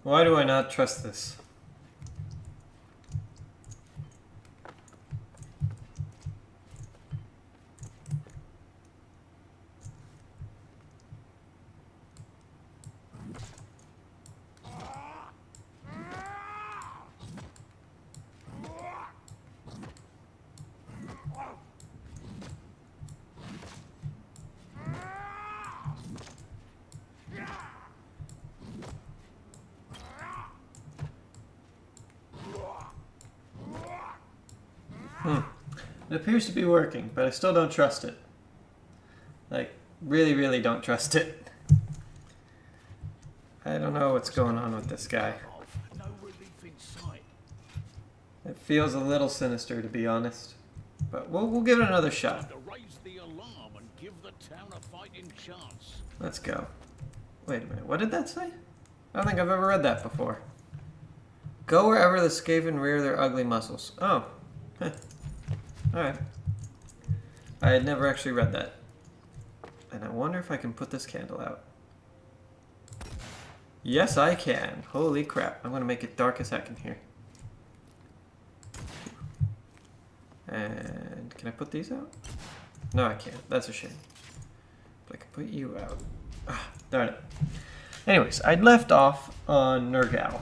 Why do I not trust this? It appears to be working, but I still don't trust it. Like, really, really don't trust it. I don't know what's going on with this guy. It feels a little sinister, to be honest. But we'll give it another shot. Let's go. Wait a minute, what did that say? I don't think I've ever read that before. Go wherever the Skaven rear their ugly muscles. Oh. Huh. Alright. I had never actually read that. And I wonder if I can put this candle out. Yes, I can. Holy crap. I'm going to make it dark as heck in here. And can I put these out? No, I can't. That's a shame. But I can put you out. Ah, darn it. Anyways, I'd left off on Nergal.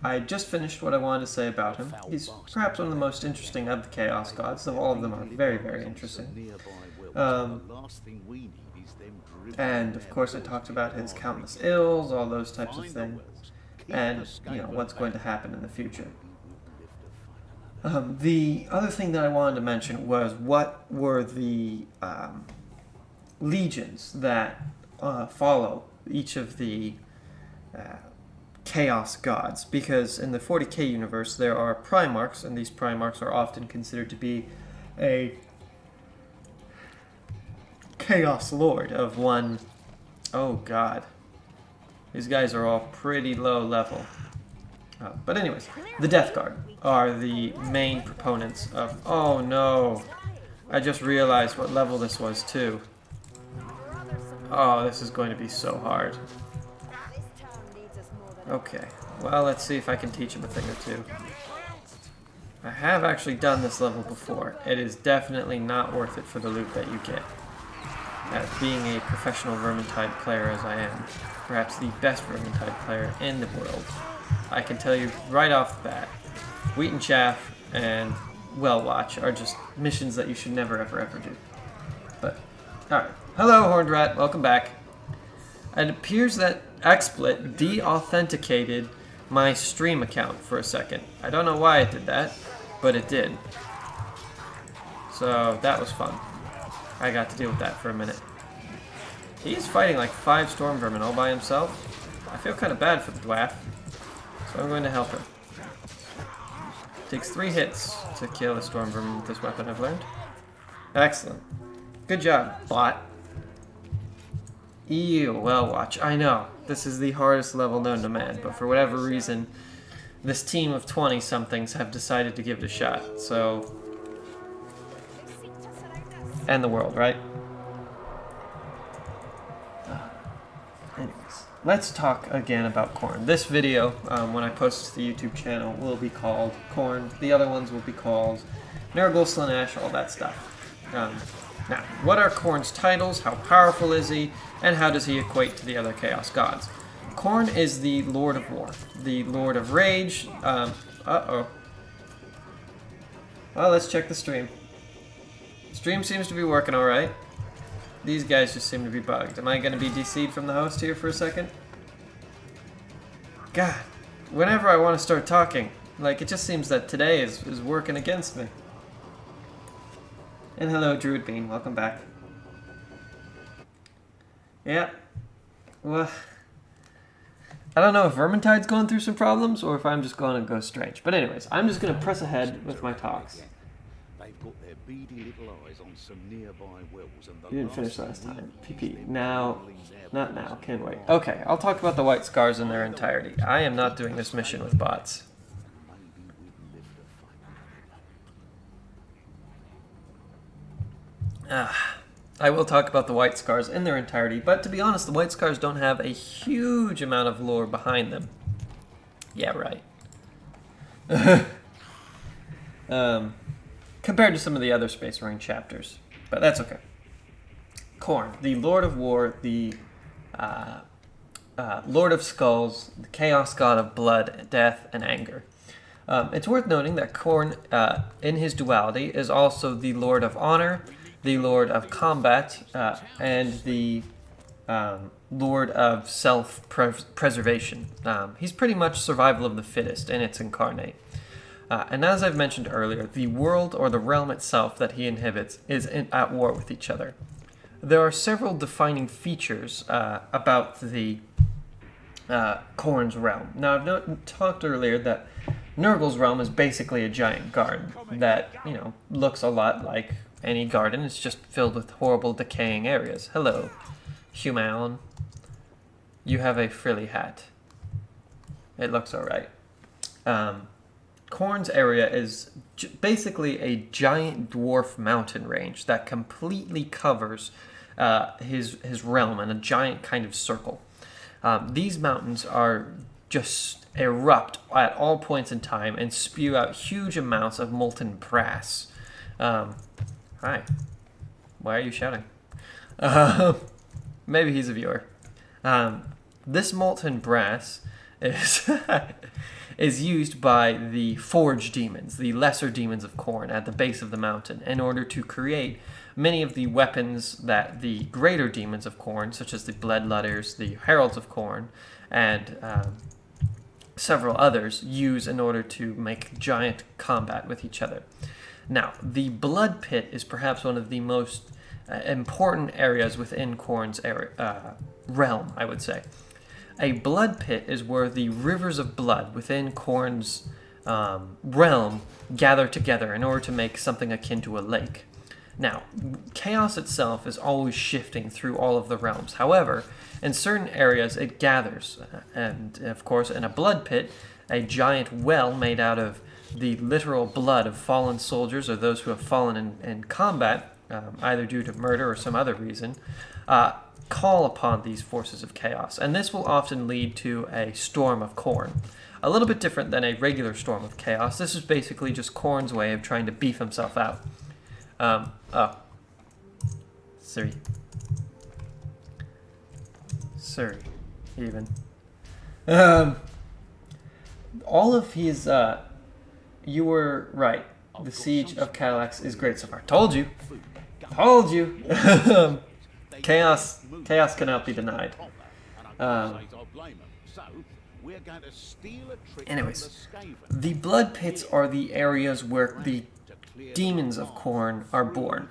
I just finished what I wanted to say about him. He's perhaps one of the most interesting of the Chaos Gods, though all of them are very, very interesting. And of course I talked about his countless ills, all those types of things, and you know what's going to happen in the future. The other thing that I wanted to mention was what were the legions that follow each of the Chaos Gods, because in the 40k universe there are Primarchs, and these Primarchs are often considered to be a Chaos Lord of one. Oh god. These guys are all pretty low level. But anyways, the Death Guard are the main proponents of... Oh no! I just realized what level this was too. Oh, this is going to be so hard. Okay, well let's see if I can teach him a thing or two. I have actually done this level before. It is definitely not worth it for the loot that you get. As being a professional Vermintide player as I am, perhaps the best Vermintide player in the world, I can tell you right off the bat, Wheat and Chaff and Well Watch are just missions that you should never ever ever do. But, alright. Hello Horned Rat, welcome back. It appears that XSplit de-authenticated my stream account for a second. I don't know why it did that, but it did. So that was fun. I got to deal with that for a minute. He's fighting like 5 storm vermin all by himself. I feel kind of bad for the dwarf, so I'm going to help him. Takes 3 hits to kill a storm vermin with this weapon, I've learned. Excellent. Good job, bot. Ew, Well Watch. I know, this is the hardest level known to man, but for whatever reason, this team of 20-somethings have decided to give it a shot, so... And the world, right? Anyways, let's talk again about Khorne. This video, when I post to the YouTube channel, will be called Khorne. The other ones will be called Nurgle, Slaanesh, all that stuff. Now, what are Khorne's titles? How powerful is he? And how does he equate to the other Chaos Gods? Khorne is the Lord of War, the Lord of Rage. Uh-oh. Well, let's check the stream. Stream seems to be working alright. These guys just seem to be bugged. Am I going to be DC'd from the host here for a second? God, whenever I want to start talking, like, it just seems that today is working against me. And hello, Druid Bean. Welcome back. Yeah. Well, I don't know if Vermintide's going through some problems or if I'm just going to go strange. But anyways, I'm just going to press ahead with my talks. They've got their beady little eyes on some nearby wells, and the You didn't finish last time. PP. Now. Not now. Can't wait. Okay, I'll talk about the White Scars in their entirety. I am not doing this mission with bots. I will talk about the White Scars in their entirety, but to be honest, the White Scars don't have a huge amount of lore behind them. Yeah, right. Compared to some of the other Space Marine chapters, but that's okay. Khorne, the Lord of War, the Lord of Skulls, the Chaos God of Blood, Death, and Anger. It's worth noting that Khorne, in his duality, is also the Lord of Honor, the Lord of Combat, and the Lord of Self-Preservation. He's pretty much survival of the fittest in its incarnate. And as I've mentioned earlier, the world or the realm itself that he inhabits is at war with each other. There are several defining features about the Khorne's realm. Now, I've talked earlier that Nurgle's realm is basically a giant garden that, looks a lot like any garden. It's just filled with horrible, decaying areas. Hello, human. You have a frilly hat. It looks alright. Khorne's area is basically a giant dwarf mountain range that completely covers his realm in a giant kind of circle. These mountains are just erupt at all points in time and spew out huge amounts of molten brass. Hi. Why are you shouting? Maybe he's a viewer. This molten brass is is used by the Forge demons, the lesser demons of Khorne, at the base of the mountain, in order to create many of the weapons that the greater demons of Khorne, such as the Bloodletters, the Heralds of Khorne, and several others, use in order to make giant combat with each other. Now, the Blood Pit is perhaps one of the most important areas within Khorne's realm, I would say. A blood pit is where the rivers of blood within Khorne's realm gather together in order to make something akin to a lake. Now, chaos itself is always shifting through all of the realms. However, in certain areas it gathers, and of course in a blood pit, a giant well made out of the literal blood of fallen soldiers or those who have fallen in combat, either due to murder or some other reason, call upon these forces of chaos, and this will often lead to a storm of Khorne. A little bit different than a regular storm of chaos. This is basically just Khorne's way of trying to beef himself out. Siri, even. All of his, you were right. The Siege of Cadillacs is great so far. Told you. Chaos cannot be denied. Anyways, the blood pits are the areas where the demons of Khorne are born.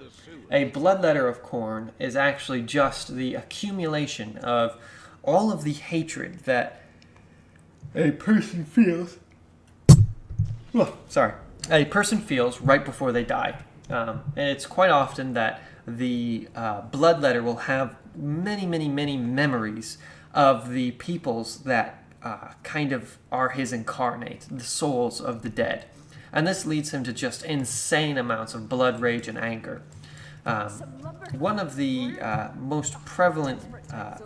A bloodletter of Khorne is actually just the accumulation of all of the hatred that a person feels. A person feels right before they die. And it's quite often that the bloodletter will have many memories of the peoples that kind of are his incarnate, the souls of the dead. And this leads him to just insane amounts of blood rage and anger. One of the most prevalent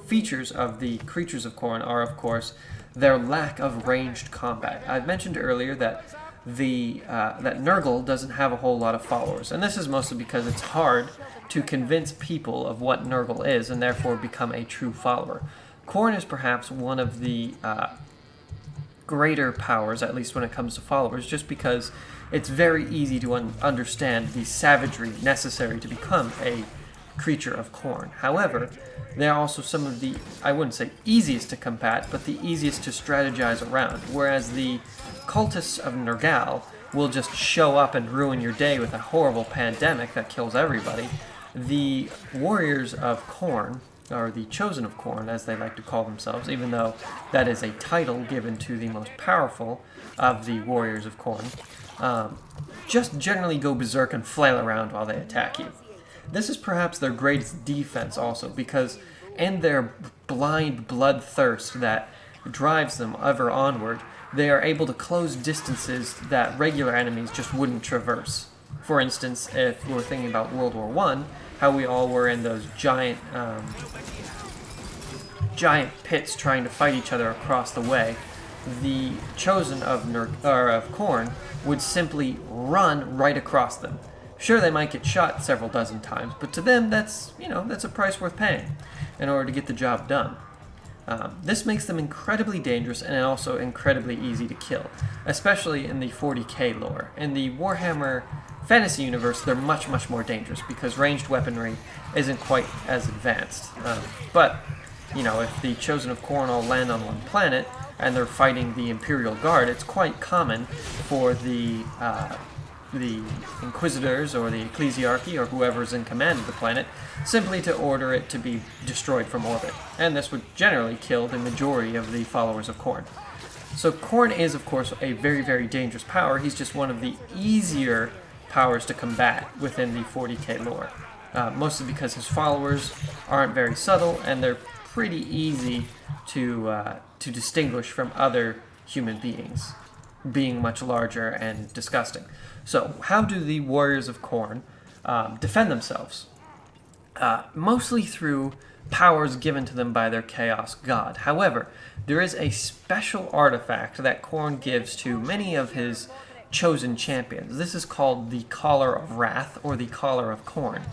features of the creatures of Khorne are, of course, their lack of ranged combat. I've mentioned earlier that that Nurgle doesn't have a whole lot of followers, and this is mostly because it's hard to convince people of what Nurgle is and therefore become a true follower. Khorne is perhaps one of the greater powers, at least when it comes to followers, just because it's very easy to understand the savagery necessary to become a creature of Khorne. However, they are also some of the, I wouldn't say easiest to combat, but the easiest to strategize around, whereas the cultists of Nurgle will just show up and ruin your day with a horrible pandemic that kills everybody. The warriors of Khorne, or the chosen of Khorne, as they like to call themselves, even though that is a title given to the most powerful of the warriors of Khorne, just generally go berserk and flail around while they attack you. This is perhaps their greatest defense also, because in their blind bloodthirst that drives them ever onward, they are able to close distances that regular enemies just wouldn't traverse. For instance, if we're thinking about World War I, how we all were in those giant pits trying to fight each other across the way, the chosen of Khorne would simply run right across them. Sure, they might get shot several dozen times, but to them, that's a price worth paying in order to get the job done. This makes them incredibly dangerous and also incredibly easy to kill, especially in the 40k lore. In the Warhammer Fantasy universe, they're much, much more dangerous because ranged weaponry isn't quite as advanced. But if the Chosen of Khorne all land on one planet and they're fighting the Imperial Guard, it's quite common for the Inquisitors or the Ecclesiarchy or whoever's in command of the planet simply to order it to be destroyed from orbit. And this would generally kill the majority of the followers of Khorne. So Khorne is, of course, a very, very dangerous power. He's just one of the easier powers to combat within the 40k lore. Mostly because his followers aren't very subtle and they're pretty easy to distinguish from other human beings, being much larger and disgusting. So, how do the warriors of Khorne defend themselves? Mostly through powers given to them by their chaos god. However, there is a special artifact that Khorne gives to many of his chosen champions. This is called the Collar of Wrath, or the Collar of Khorne.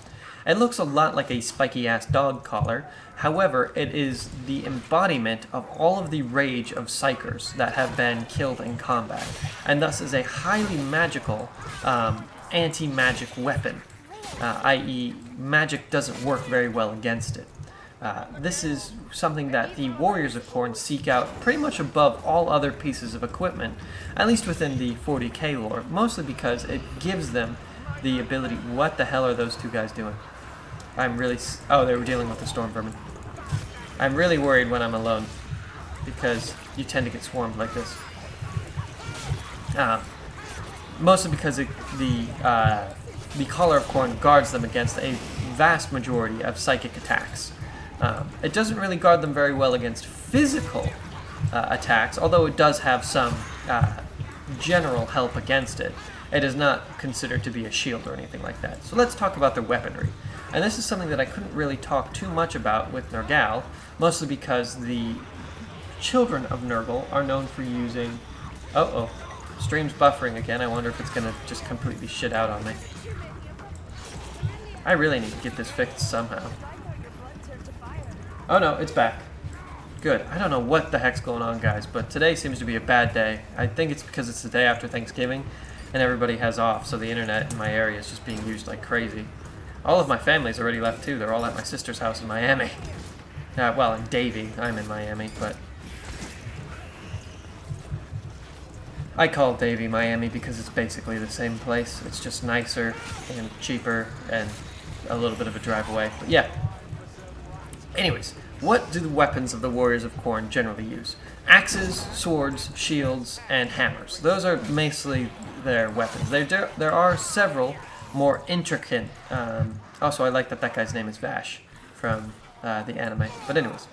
It looks a lot like a spiky-ass dog collar. However, it is the embodiment of all of the rage of psychers that have been killed in combat, and thus is a highly magical anti-magic weapon, i.e. magic doesn't work very well against it. This is something that the warriors of Khorne seek out pretty much above all other pieces of equipment, at least within the 40k lore, mostly because it gives them the ability... What the hell are those two guys doing? Oh, they were dealing with the storm vermin. I'm really worried when I'm alone, because you tend to get swarmed like this. Mostly because the Collar of Khorne guards them against a vast majority of psychic attacks. It doesn't really guard them very well against physical attacks, although it does have some general help against it. It is not considered to be a shield or anything like that. So let's talk about their weaponry. And this is something that I couldn't really talk too much about with Nergal, mostly because the children of Nurgle are known for using... Stream's buffering again. I wonder if it's going to just completely shit out on me. I really need to get this fixed somehow. Oh no, it's back. Good. I don't know what the heck's going on, guys, but today seems to be a bad day. I think it's because it's the day after Thanksgiving, and everybody has off, so the internet in my area is just being used like crazy. All of my family's already left too. They're all at my sister's house in Miami. Well, in Davie. I'm in Miami, but... I call Davie Miami because it's basically the same place. It's just nicer and cheaper and a little bit of a drive away. But yeah. Anyways, what do the weapons of the Warriors of Khorne generally use? Axes, swords, shields, and hammers. Those are mostly their weapons. There are several more intricate... also, I like that guy's name is Vash from the anime. But anyways,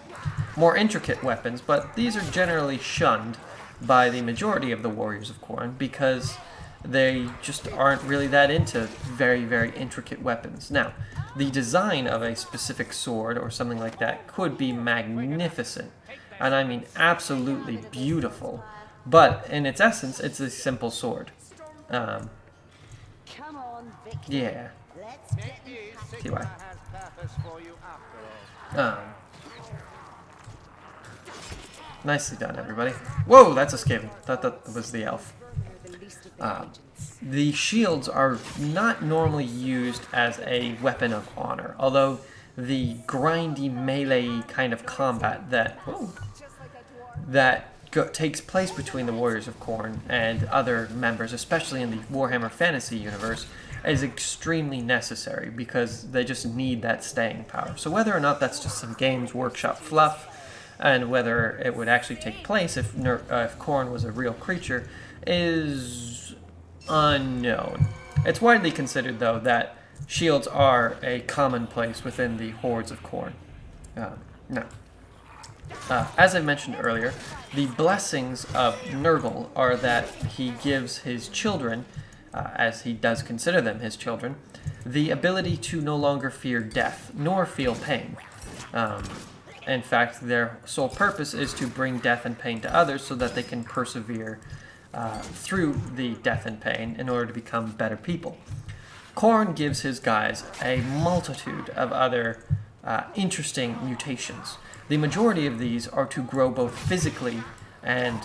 more intricate weapons, but these are generally shunned by the majority of the Warriors of Khorne because they just aren't really that into very, very intricate weapons. Now, the design of a specific sword or something like that could be magnificent, and I mean absolutely beautiful, but in its essence, it's a simple sword. Yeah. See why. Nicely done, everybody. Whoa, that's a Skaven. That was the elf. The shields are not normally used as a weapon of honor, although the grindy melee kind of combat that takes place between the Warriors of Khorne and other members, especially in the Warhammer Fantasy universe, is extremely necessary because they just need that staying power. So whether or not that's just some Games Workshop fluff, and whether it would actually take place if Khorne was a real creature is unknown. It's widely considered, though, that shields are a commonplace within the hordes of Khorne. As I mentioned earlier, the blessings of Nurgle are that he gives his children, as he does consider them his children, the ability to no longer fear death, nor feel pain. In fact, their sole purpose is to bring death and pain to others so that they can persevere through the death and pain in order to become better people. Khorne gives his guys a multitude of other interesting mutations. The majority of these are to grow both physically and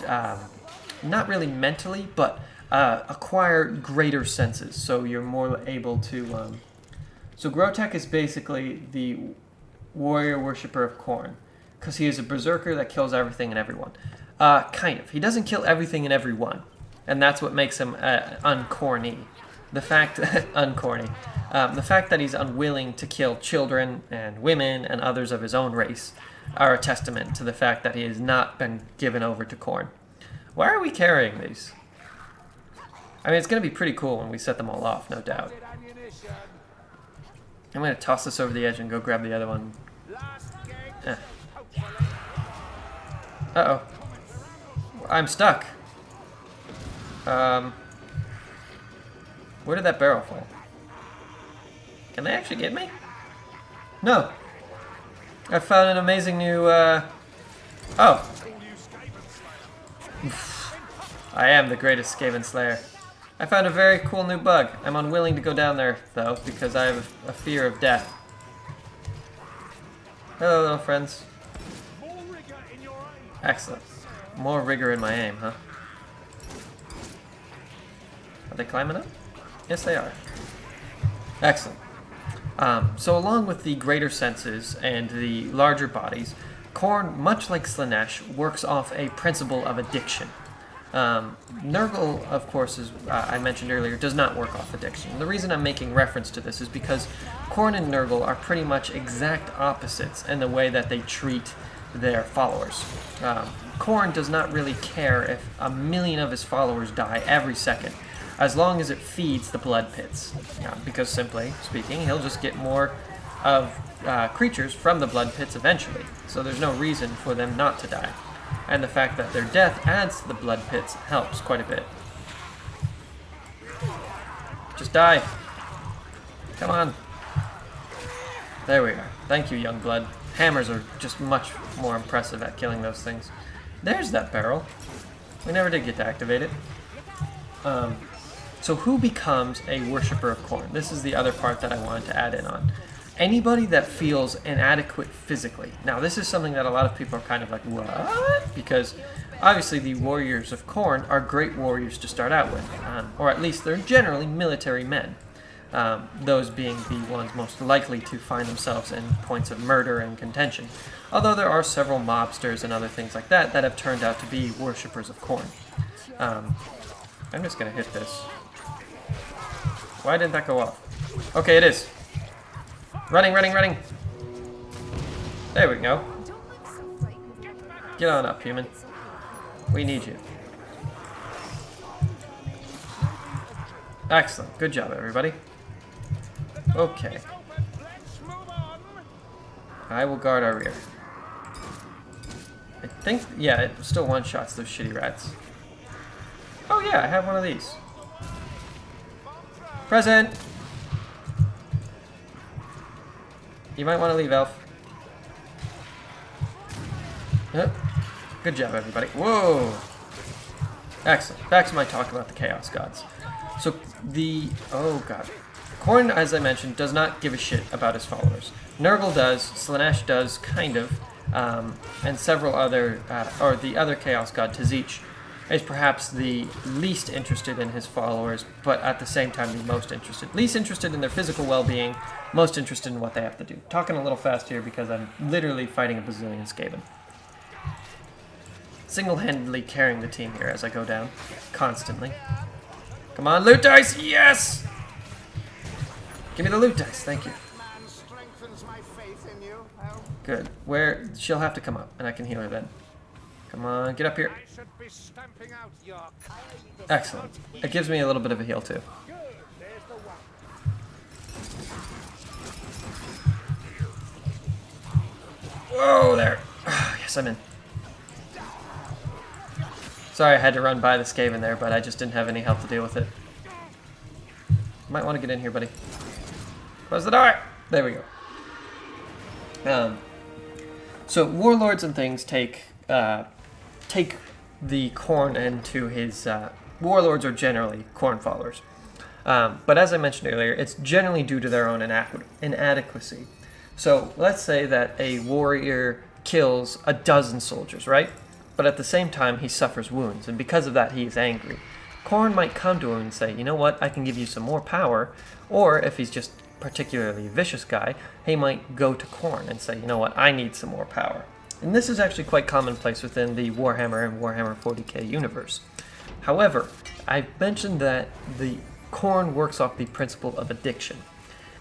not really mentally, but acquire greater senses. So you're more able to... So Grotek is basically the warrior worshipper of Khorne, because he is a berserker that kills everything and everyone. Kind of. He doesn't kill everything and everyone, and that's what makes him uncorny. The fact the fact that he's unwilling to kill children and women and others of his own race are a testament to the fact that he has not been given over to Khorne. Why are we carrying these? I mean, it's going to be pretty cool when we set them all off, no doubt. I'm going to toss this over the edge and go grab the other one. Uh-oh. I'm stuck. Where did that barrel fall? Can they actually get me? No. I found an amazing new, Oh. I am the greatest Skaven Slayer. I found a very cool new bug. I'm unwilling to go down there, though, because I have a fear of death. Hello, little friends. Excellent. More rigor in my aim, huh? Are they climbing up? Yes, they are. Excellent. So along with the greater senses and the larger bodies, Khorne, much like Slaanesh, works off a principle of addiction. Nurgle, of course, as I mentioned earlier, does not work off addiction. The reason I'm making reference to this is because Khorne and Nurgle are pretty much exact opposites in the way that they treat their followers. Khorne does not really care if 1,000,000 of his followers die every second, as long as it feeds the blood pits. Because simply speaking, he'll just get more of creatures from the blood pits eventually, so there's no reason for them not to die. And the fact that their death adds to the blood pits helps quite a bit. Just die. Come on. There we are. Thank you, young blood. Hammers are just much more impressive at killing those things. There's that barrel. We never did get to activate it. So who becomes a worshipper of Khorne? This is the other part that I wanted to add in on. Anybody that feels inadequate physically. Now, this is something that a lot of people are kind of like, what? Because obviously the warriors of Khorne are great warriors to start out with, or at least they're generally military men. Those being the ones most likely to find themselves in points of murder and contention. Although there are several mobsters and other things like that that have turned out to be worshippers of Khorne. I'm just going to hit this. Why didn't that go off? Okay, it is. Running, running, running. There we go. Get on up, human. We need you. Excellent. Good job, everybody. Okay. I will guard our rear. I think, yeah, it still one-shots those shitty rats. Oh yeah, I have one of these. Present! You might want to leave, Elf. Yep. Good job, everybody. Whoa! Excellent. Back to my talk about the Chaos Gods. So, oh god. Khorne, as I mentioned, does not give a shit about his followers. Nurgle does, Slaanesh does, kind of, and several other, or the other Chaos God, Tzeentch, is perhaps the least interested in his followers, but at the same time the most interested. Least interested in their physical well-being, most interested in what they have to do. Talking a little fast here because I'm literally fighting a bazillion Skaven. Single-handedly carrying the team here as I go down, constantly. Come on, loot dice! Yes! Give me the loot dice, thank you. Good. Where? She'll have to come up, and I can heal her then. Come on, get up here. Excellent. It gives me a little bit of a heal, too. Whoa, there. Yes, I'm in. Sorry I had to run by the Skaven there, but I just didn't have any help to deal with it. Might want to get in here, buddy. Close the door! There we go. So warlords and things take the Khorne into his... warlords are generally Khorne followers. But as I mentioned earlier, it's generally due to their own inadequacy. So let's say that a warrior kills a dozen soldiers, right? But at the same time, he suffers wounds, and because of that, he is angry. Khorne might come to him and say, you know what, I can give you some more power. Or if he's just particularly vicious guy, he might go to Khorne and say, you know what, I need some more power. And this is actually quite commonplace within the Warhammer and Warhammer 40k universe. However, I've mentioned that the Khorne works off the principle of addiction.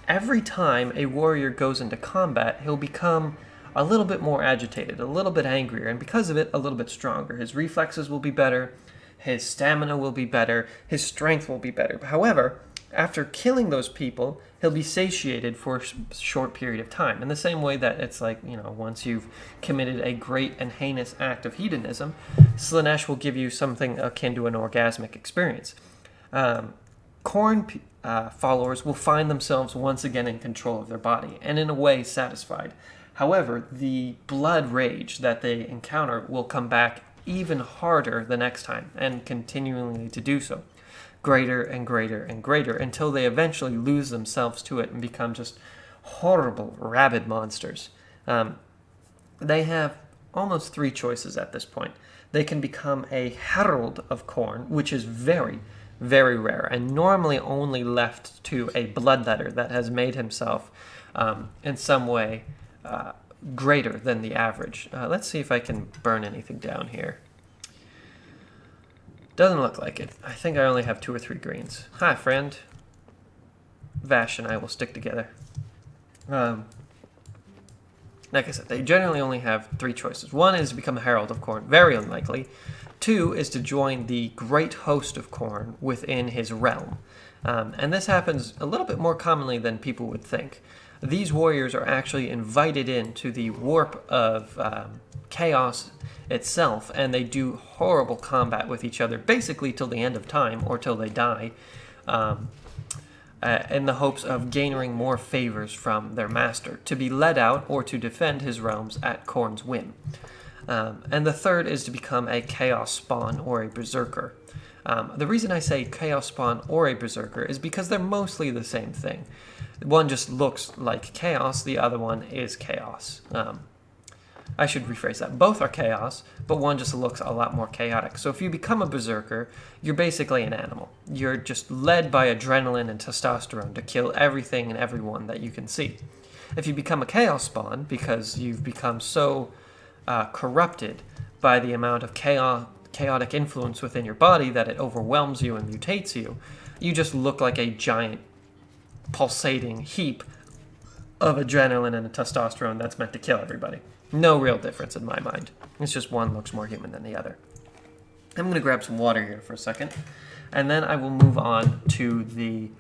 Every time a warrior goes into combat, he'll become a little bit more agitated, a little bit angrier, and because of it, a little bit stronger. His reflexes will be better, his stamina will be better, his strength will be better. However, after killing those people, he'll be satiated for a short period of time. In the same way that it's like, once you've committed a great and heinous act of hedonism, Slaanesh will give you something akin to an orgasmic experience. Khorne followers will find themselves once again in control of their body, and in a way satisfied. However, the blood rage that they encounter will come back even harder the next time, and continually to do so. Greater and greater and greater, until they eventually lose themselves to it and become just horrible, rabid monsters. They have almost three choices at this point. They can become a herald of Khorne, which is very, very rare, and normally only left to a bloodletter that has made himself in some way greater than the average. Let's see if I can burn anything down here. Doesn't look like it. I think I only have 2 or 3 greens. Hi, friend. Vash and I will stick together. Like I said, they generally only have 3 choices. 1 is to become a Herald of Khorne. Very unlikely. 2 is to join the Great Host of Khorne within his realm. And this happens a little bit more commonly than people would think. These warriors are actually invited into the warp of chaos itself, and they do horrible combat with each other, basically till the end of time, or till they die, in the hopes of gaining more favors from their master, to be led out or to defend his realms at Khorne's whim. And the third is to become a Chaos Spawn or a Berserker. The reason I say Chaos Spawn or a Berserker is because they're mostly the same thing. One just looks like Chaos, the other one is Chaos. I should rephrase that. Both are Chaos, but one just looks a lot more chaotic. So if you become a Berserker, you're basically an animal. You're just led by adrenaline and testosterone to kill everything and everyone that you can see. If you become a Chaos Spawn, because you've become so corrupted by the amount of chaotic influence within your body that it overwhelms you and mutates you, you just look like a giant pulsating heap of adrenaline and testosterone that's meant to kill everybody. No real difference in my mind. It's just one looks more human than the other. I'm going to grab some water here for a second, and then I will move on to the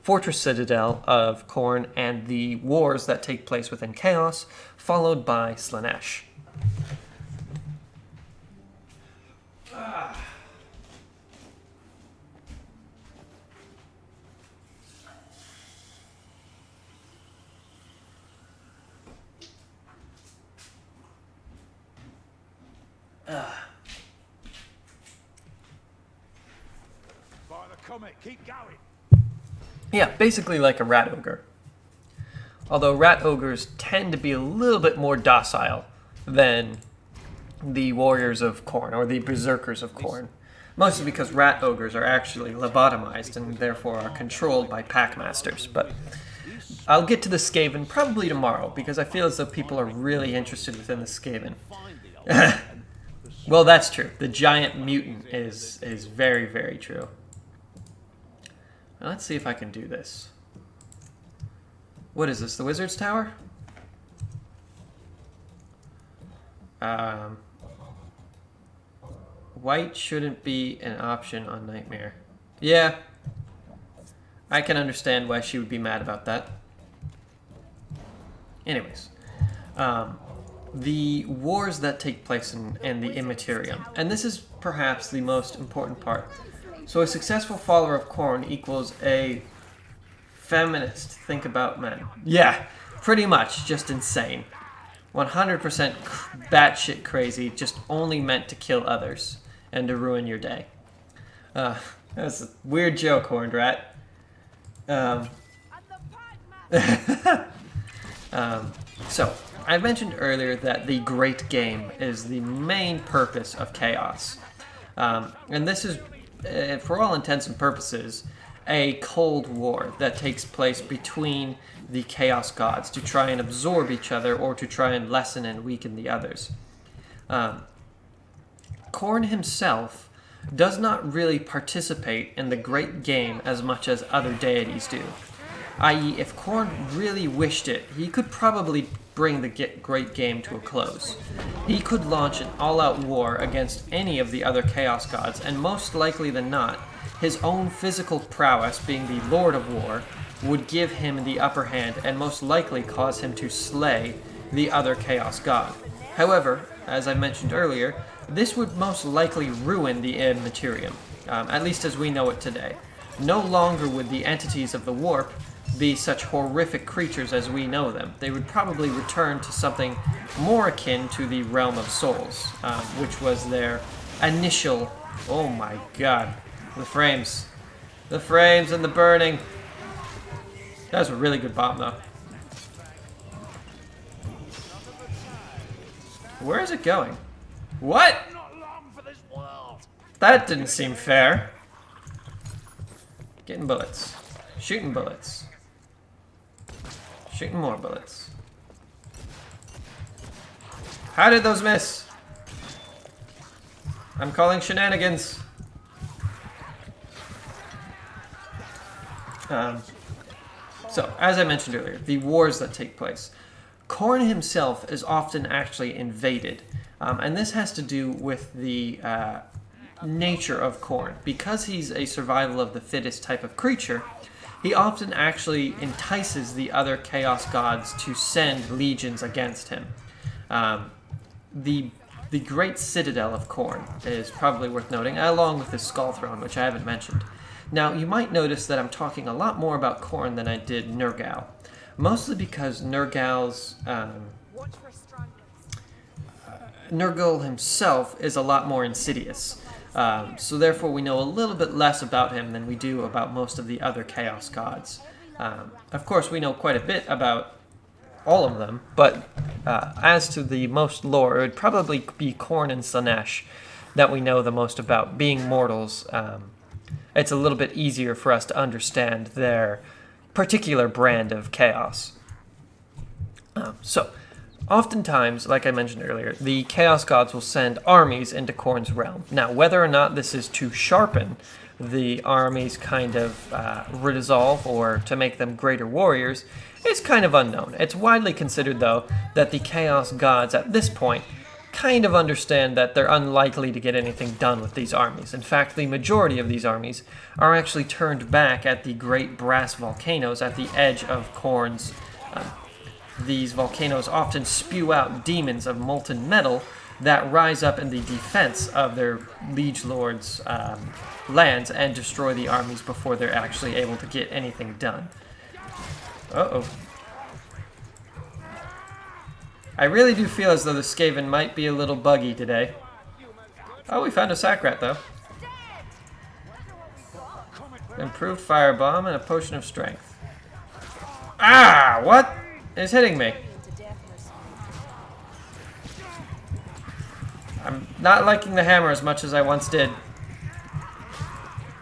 Fortress Citadel of Khorne and the wars that take place within Chaos, followed by Slaanesh. By the comet, keep going. Yeah, basically like a rat ogre. Although rat ogres tend to be a little bit more docile than the warriors of Khorne, or the berserkers of Khorne. Mostly because rat ogres are actually lobotomized and therefore are controlled by packmasters. But I'll get to the Skaven probably tomorrow, because I feel as though people are really interested within the Skaven. Well, that's true. The giant mutant is very, very true. Now, let's see if I can do this. What is this, the Wizard's Tower? White shouldn't be an option on Nightmare. Yeah. I can understand why she would be mad about that. Anyways. The wars that take place in the Immaterium. And this is perhaps the most important part. So a successful follower of Khorne equals a feminist, think about men. Yeah, pretty much, just insane. 100% batshit crazy, just only meant to kill others and to ruin your day. That's a weird joke, Horned Rat. So, I mentioned earlier that the Great Game is the main purpose of Chaos. And this is, for all intents and purposes, a Cold War that takes place between the Chaos Gods to try and absorb each other or to try and lessen and weaken the others. Khorne himself does not really participate in the Great Game as much as other deities do. I.e., if Khorne really wished it, he could probably bring the Great Game to a close. He could launch an all-out war against any of the other Chaos Gods, and most likely than not, his own physical prowess, being the Lord of War, would give him the upper hand and most likely cause him to slay the other Chaos God. However, as I mentioned earlier, this would most likely ruin the Immaterium, at least as we know it today. No longer would the entities of the Warp be such horrific creatures as we know them. They would probably return to something more akin to the Realm of Souls, which was their initial... Oh my god. The frames. The frames and the burning. That was a really good bomb, though. Where is it going? What? That didn't seem fair. Getting bullets. Shooting bullets. Shooting more bullets. How did those miss? I'm calling shenanigans. So, as I mentioned earlier, the wars that take place. Khorne himself is often actually invaded. And this has to do with the nature of Khorne. Because he's a survival of the fittest type of creature, he often actually entices the other Chaos Gods to send legions against him. The Great Citadel of Khorne is probably worth noting, along with his Skull Throne, which I haven't mentioned. Now, you might notice that I'm talking a lot more about Khorne than I did Nergal. Mostly because Nergal's... Nergal himself is a lot more insidious. So therefore we know a little bit less about him than we do about most of the other Chaos Gods. Of course, we know quite a bit about all of them, but as to the most lore, it would probably be Khorne and Slaanesh that we know the most about. Being mortals, it's a little bit easier for us to understand their particular brand of chaos. So, oftentimes, like I mentioned earlier, the Chaos Gods will send armies into Khorne's realm. Now, whether or not this is to sharpen the army's kind of resolve or to make them greater warriors is kind of unknown. It's widely considered, though, that the Chaos Gods at this point kind of understand that they're unlikely to get anything done with these armies. In fact, the majority of these armies are actually turned back at the great brass volcanoes at the edge of Khorne's. These volcanoes often spew out demons of molten metal that rise up in the defense of their liege lords' lands and destroy the armies before they're actually able to get anything done. Uh-oh. I really do feel as though the Skaven might be a little buggy today. Oh, we found a sack rat, though. Improved firebomb and a potion of strength. Ah! What is hitting me? I'm not liking the hammer as much as I once did.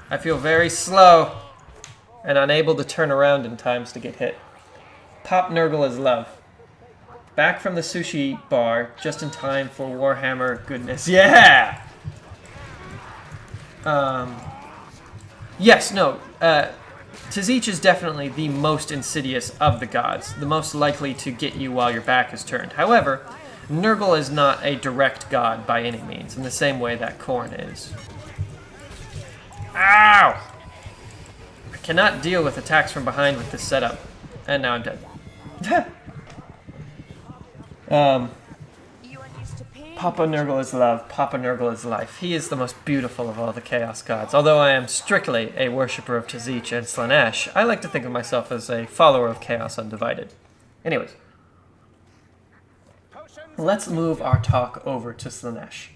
I feel very slow and unable to turn around in times to get hit. Pop Nurgle is love. Back from the sushi bar, just in time for Warhammer goodness. Yeah! Yes, no. Tzich is definitely the most insidious of the gods, the most likely to get you while your back is turned. However, Nurgle is not a direct god by any means, in the same way that Khorne is. Ow! I cannot deal with attacks from behind with this setup. And now I'm dead. Papa Nurgle is love, Papa Nurgle is life. He is the most beautiful of all the Chaos Gods. Although I am strictly a worshipper of Tzitz and Slaanesh, I like to think of myself as a follower of Chaos Undivided. Anyways, let's move our talk over to Slaanesh,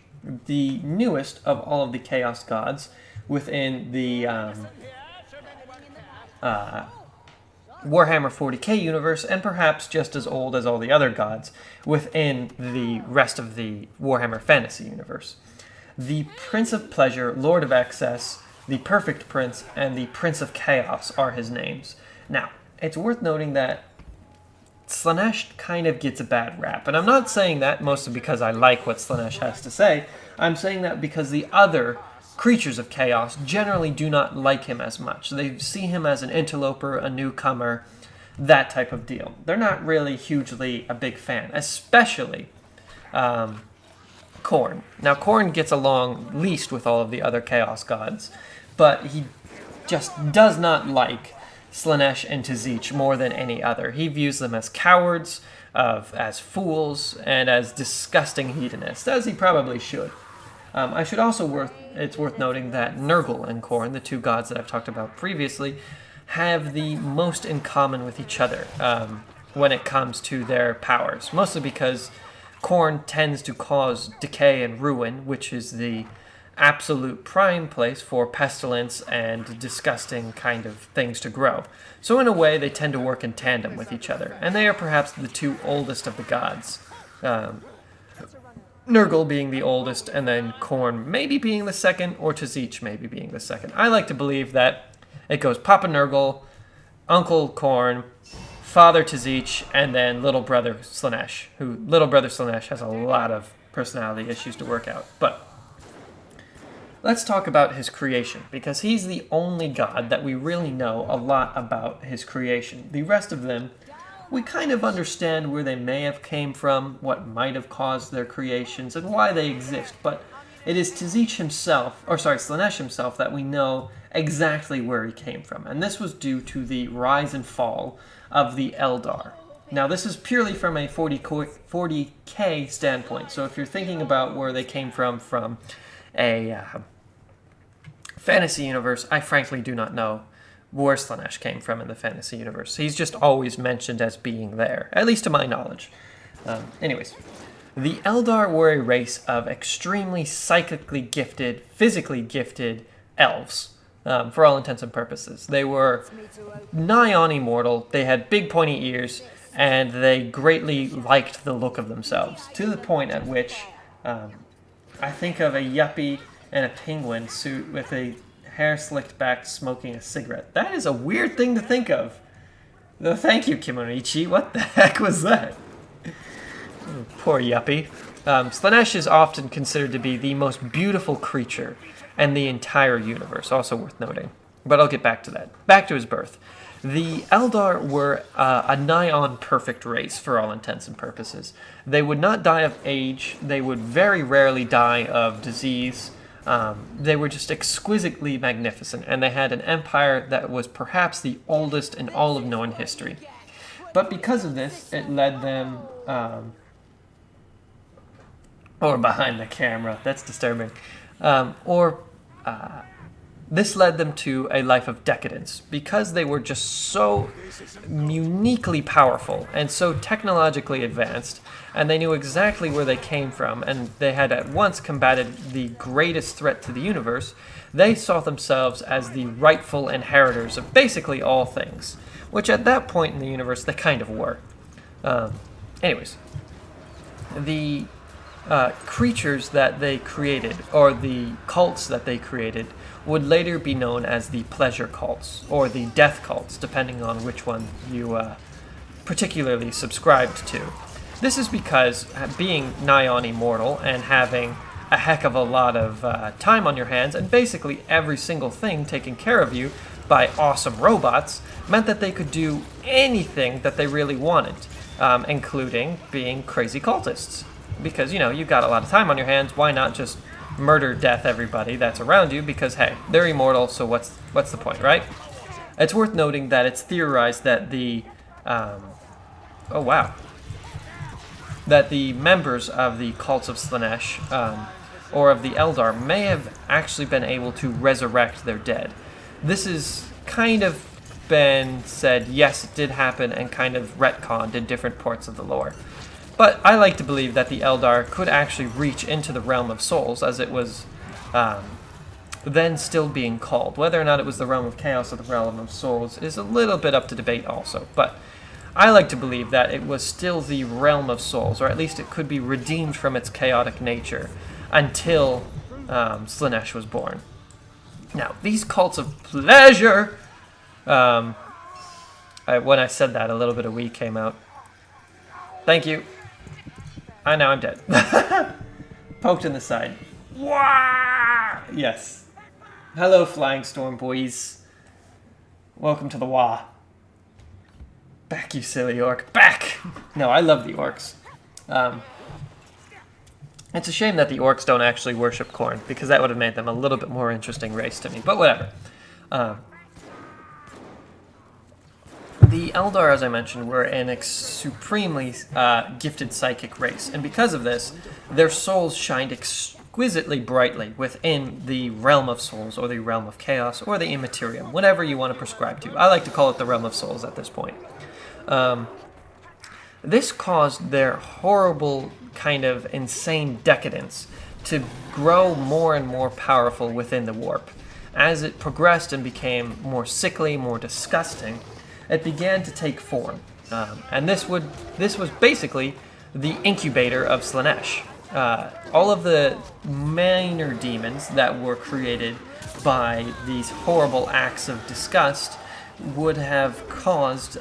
the newest of all of the Chaos Gods within the Warhammer 40k universe, and perhaps just as old as all the other gods within the rest of the Warhammer Fantasy universe. The Prince of Pleasure, Lord of Excess, the Perfect Prince, and the Prince of Chaos are his names. Now, it's worth noting that Slaanesh kind of gets a bad rap, and I'm not saying that mostly because I like what Slaanesh has to say. I'm saying that because the other creatures of chaos generally do not like him as much. They see him as an interloper, a newcomer, that type of deal. They're not really hugely a big fan, especially Khorne. Now, Khorne gets along least with all of the other chaos gods, but he just does not like Slaanesh and Tzitz more than any other. He views them as cowards, as fools, and as disgusting hedonists, as he probably should. It's worth noting that Nurgle and Khorne, the two gods that I've talked about previously, have the most in common with each other when it comes to their powers. Mostly because Khorne tends to cause decay and ruin, which is the absolute prime place for pestilence and disgusting kind of things to grow. So in a way, they tend to work in tandem with each other, and they are perhaps the two oldest of the gods. Nurgle being the oldest, and then Khorne maybe being the second, or Tzitz maybe being the second. I like to believe that it goes Papa Nurgle, Uncle Khorne, Father Tzitz, and then Little Brother Slaanesh, who Little Brother Slaanesh has a lot of personality issues to work out. But let's talk about his creation, because he's the only god that we really know a lot about his creation. The rest of them, we kind of understand where they may have came from, what might have caused their creations, and why they exist, but it is Slaanesh himself, that we know exactly where he came from, and this was due to the rise and fall of the Eldar. Now, this is purely from a 40k standpoint, so if you're thinking about where they came from a fantasy universe, I frankly do not know where Slaanesh came from in the fantasy universe. He's just always mentioned as being there, at least to my knowledge. Anyways, the Eldar were a race of extremely psychically gifted, physically gifted elves, for all intents and purposes. They were nigh on immortal, they had big pointy ears, and they greatly liked the look of themselves, to the point at which I think of a yuppie in a penguin suit with a hair slicked back, smoking a cigarette. That is a weird thing to think of. No, thank you, Kimonichi. What the heck was that? Poor yuppie. Slaanesh is often considered to be the most beautiful creature in the entire universe, also worth noting. But I'll get back to that. Back to his birth. The Eldar were a nigh-on perfect race for all intents and purposes. They would not die of age. They would very rarely die of disease. They were just exquisitely magnificent, and they had an empire that was perhaps the oldest in all of known history. But because of this, it led them, or behind the camera, that's disturbing, this led them to a life of decadence, because they were just so uniquely powerful and so technologically advanced, and they knew exactly where they came from, and they had at once combated the greatest threat to the universe. They saw themselves as the rightful inheritors of basically all things, which at that point in the universe they kind of were. Anyways, the creatures that they created, or the cults that they created, would later be known as the pleasure cults, or the death cults, depending on which one you particularly subscribed to. This is because being nigh on immortal and having a heck of a lot of time on your hands, and basically every single thing taken care of you by awesome robots, meant that they could do anything that they really wanted, including being crazy cultists. Because, you've got a lot of time on your hands, why not just murder, death everybody that's around you, because, hey, they're immortal, so what's the point, right? It's worth noting that it's theorized that the... oh, wow. that the members of the cults of Slaanesh, or of the Eldar, may have actually been able to resurrect their dead. This is kind of been said, yes, it did happen, and kind of retconned in different parts of the lore. But I like to believe that the Eldar could actually reach into the realm of souls, as it was then still being called. Whether or not it was the realm of chaos or the realm of souls is a little bit up to debate also, but I like to believe that it was still the realm of souls, or at least it could be redeemed from its chaotic nature until Slaanesh was born. Now, these cults of pleasure, when I said that, a little bit of wee came out. Thank you. I know I'm dead. Poked in the side. Wah! Yes. Hello, Flying Storm boys. Welcome to the Wah. Back, you silly orc. Back! No, I love the orcs. It's a shame that the orcs don't actually worship corn, because that would have made them a little bit more interesting race to me, but whatever. The Eldar, as I mentioned, were an supremely gifted psychic race, and because of this, their souls shined exquisitely brightly within the realm of souls, or the realm of chaos, or the immaterium, whatever you want to prescribe to. I like to call it the realm of souls at this point. This caused their horrible, kind of insane decadence to grow more and more powerful within the warp. As it progressed and became more sickly, more disgusting, it began to take form. And this was basically the incubator of Slaanesh. All of the minor demons that were created by these horrible acts of disgust would have caused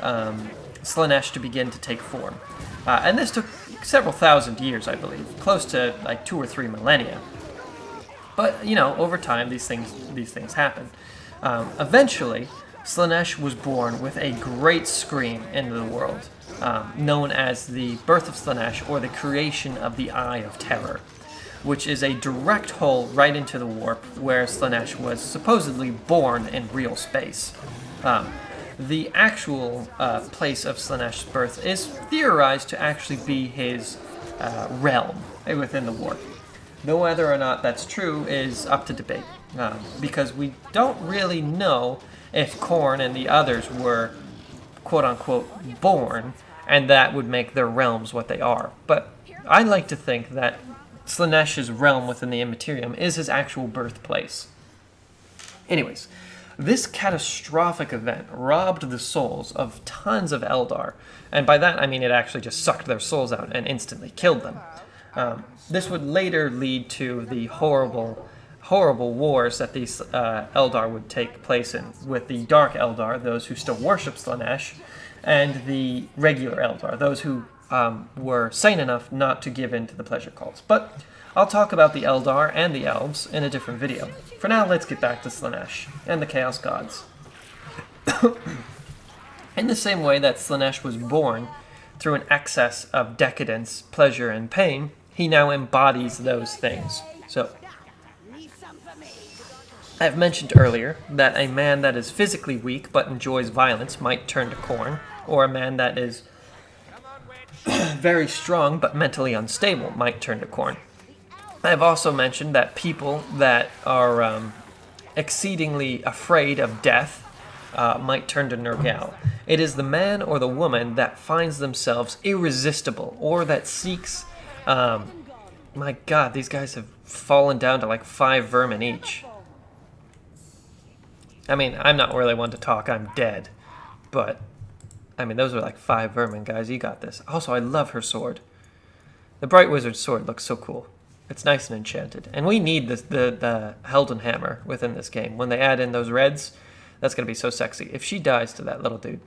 Slaanesh to begin to take form. And this took several thousand years, I believe, close to like 2 or 3 millennia. But, you know, over time, these things happen. Eventually, Slaanesh was born with a great scream into the world, known as the birth of Slaanesh, or the creation of the Eye of Terror, which is a direct hole right into the warp where Slaanesh was supposedly born in real space. The actual place of Slaanesh's birth is theorized to actually be his realm within the warp. Though whether or not that's true is up to debate, because we don't really know if Khorne and the others were quote-unquote born, and that would make their realms what they are. But I like to think that Slaanesh's realm within the Immaterium is his actual birthplace. Anyways, this catastrophic event robbed the souls of tons of Eldar, and by that I mean it actually just sucked their souls out and instantly killed them. This would later lead to the horrible wars that these Eldar would take place in, with the Dark Eldar, those who still worship Slaanesh, and the regular Eldar, those who were sane enough not to give in to the pleasure cults. But I'll talk about the Eldar and the Elves in a different video. For now, let's get back to Slaanesh and the Chaos Gods. In the same way that Slaanesh was born through an excess of decadence, pleasure, and pain, he now embodies those things. So, I've mentioned earlier that a man that is physically weak but enjoys violence might turn to Khorne, or a man that is very strong but mentally unstable might turn to Khorne. I've also mentioned that people that are exceedingly afraid of death might turn to Nergal. It is the man or the woman that finds themselves irresistible, or that seeks... my god, these guys have fallen down to like 5 vermin each. I mean, I'm not really one to talk, I'm dead. But, I mean, those are like 5 vermin, guys, you got this. Also, I love her sword. The Bright Wizard's sword looks so cool. It's nice and enchanted. And we need the Helden Hammer within this game. When they add in those reds, that's going to be so sexy. If she dies to that little dude.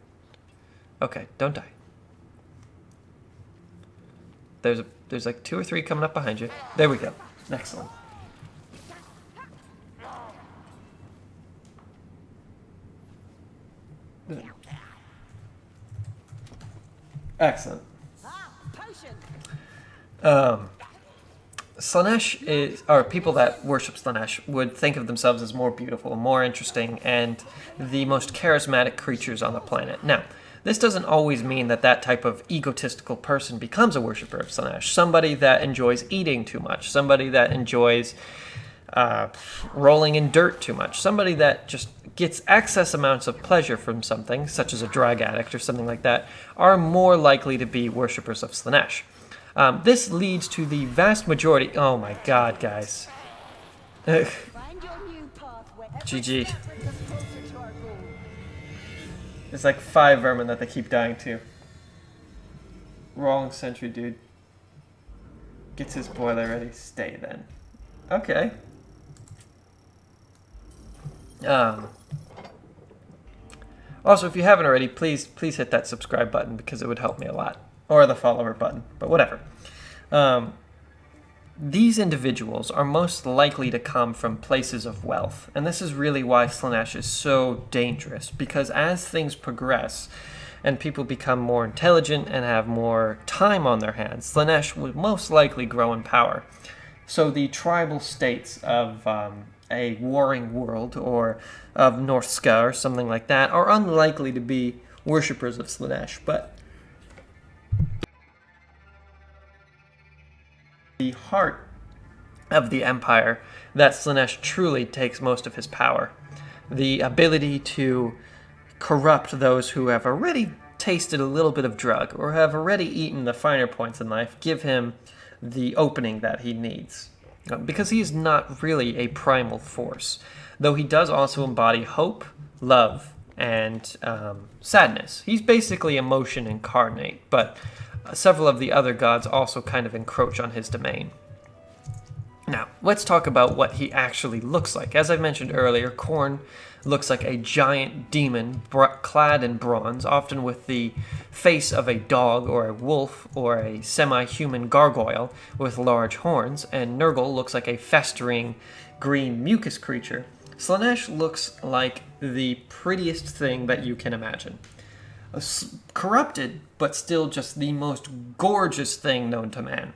Okay, don't die. There's like 2 or 3 coming up behind you. There we go. Excellent. Excellent. Slaanesh or people that worship Slaanesh would think of themselves as more beautiful, more interesting, and the most charismatic creatures on the planet. Now, this doesn't always mean that that type of egotistical person becomes a worshiper of Slanesh. Somebody that enjoys eating too much, somebody that enjoys rolling in dirt too much, somebody that just gets excess amounts of pleasure from something, such as a drug addict or something like that, are more likely to be worshippers of Slanesh. This leads to the vast majority... Oh my god, guys. GG. It's like 5 vermin that they keep dying to. Wrong sentry, dude. Gets his boiler ready. Stay then. Okay. Also, if you haven't already, please hit that subscribe button because it would help me a lot. Or the follower button, but whatever. These individuals are most likely to come from places of wealth, and this is really why Slanesh is so dangerous, because as things progress and people become more intelligent and have more time on their hands, Slanesh will most likely grow in power. So the tribal states of a warring world or of Northska or something like that are unlikely to be worshippers of Slanesh, but the heart of the empire that Slanesh truly takes most of his power. The ability to corrupt those who have already tasted a little bit of drug or have already eaten the finer points in life, give him the opening that he needs. Because he is not really a primal force, though he does also embody hope, love, and sadness. He's basically emotion incarnate, but several of the other gods also kind of encroach on his domain. Now, let's talk about what he actually looks like. As I mentioned earlier, Khorne looks like a giant demon clad in bronze, often with the face of a dog or a wolf or a semi-human gargoyle with large horns, and Nurgle looks like a festering green mucus creature. Slanesh looks like the prettiest thing that you can imagine. Corrupted, but still just the most gorgeous thing known to man.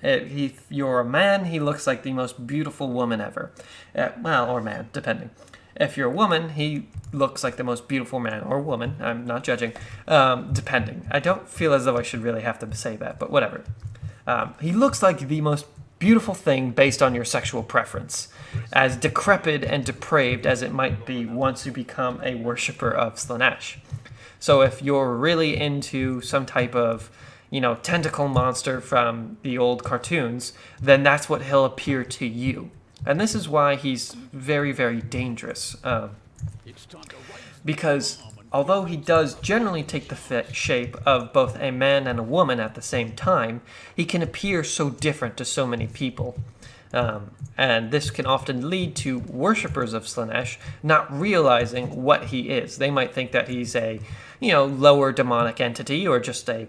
If you're a man, he looks like the most beautiful woman ever. Well, or man, depending. If you're a woman, he looks like the most beautiful man or woman. I'm not judging. Depending. I don't feel as though I should really have to say that, but whatever. He looks like the most beautiful thing based on your sexual preference, as decrepit and depraved as it might be once you become a worshipper of Slanesh. So if you're really into some type of, tentacle monster from the old cartoons, then that's what he'll appear to you. And this is why he's very, very dangerous. Because although he does generally take the shape of both a man and a woman at the same time, he can appear so different to so many people. And this can often lead to worshippers of Slanesh not realizing what he is. They might think that he's a, lower demonic entity or just a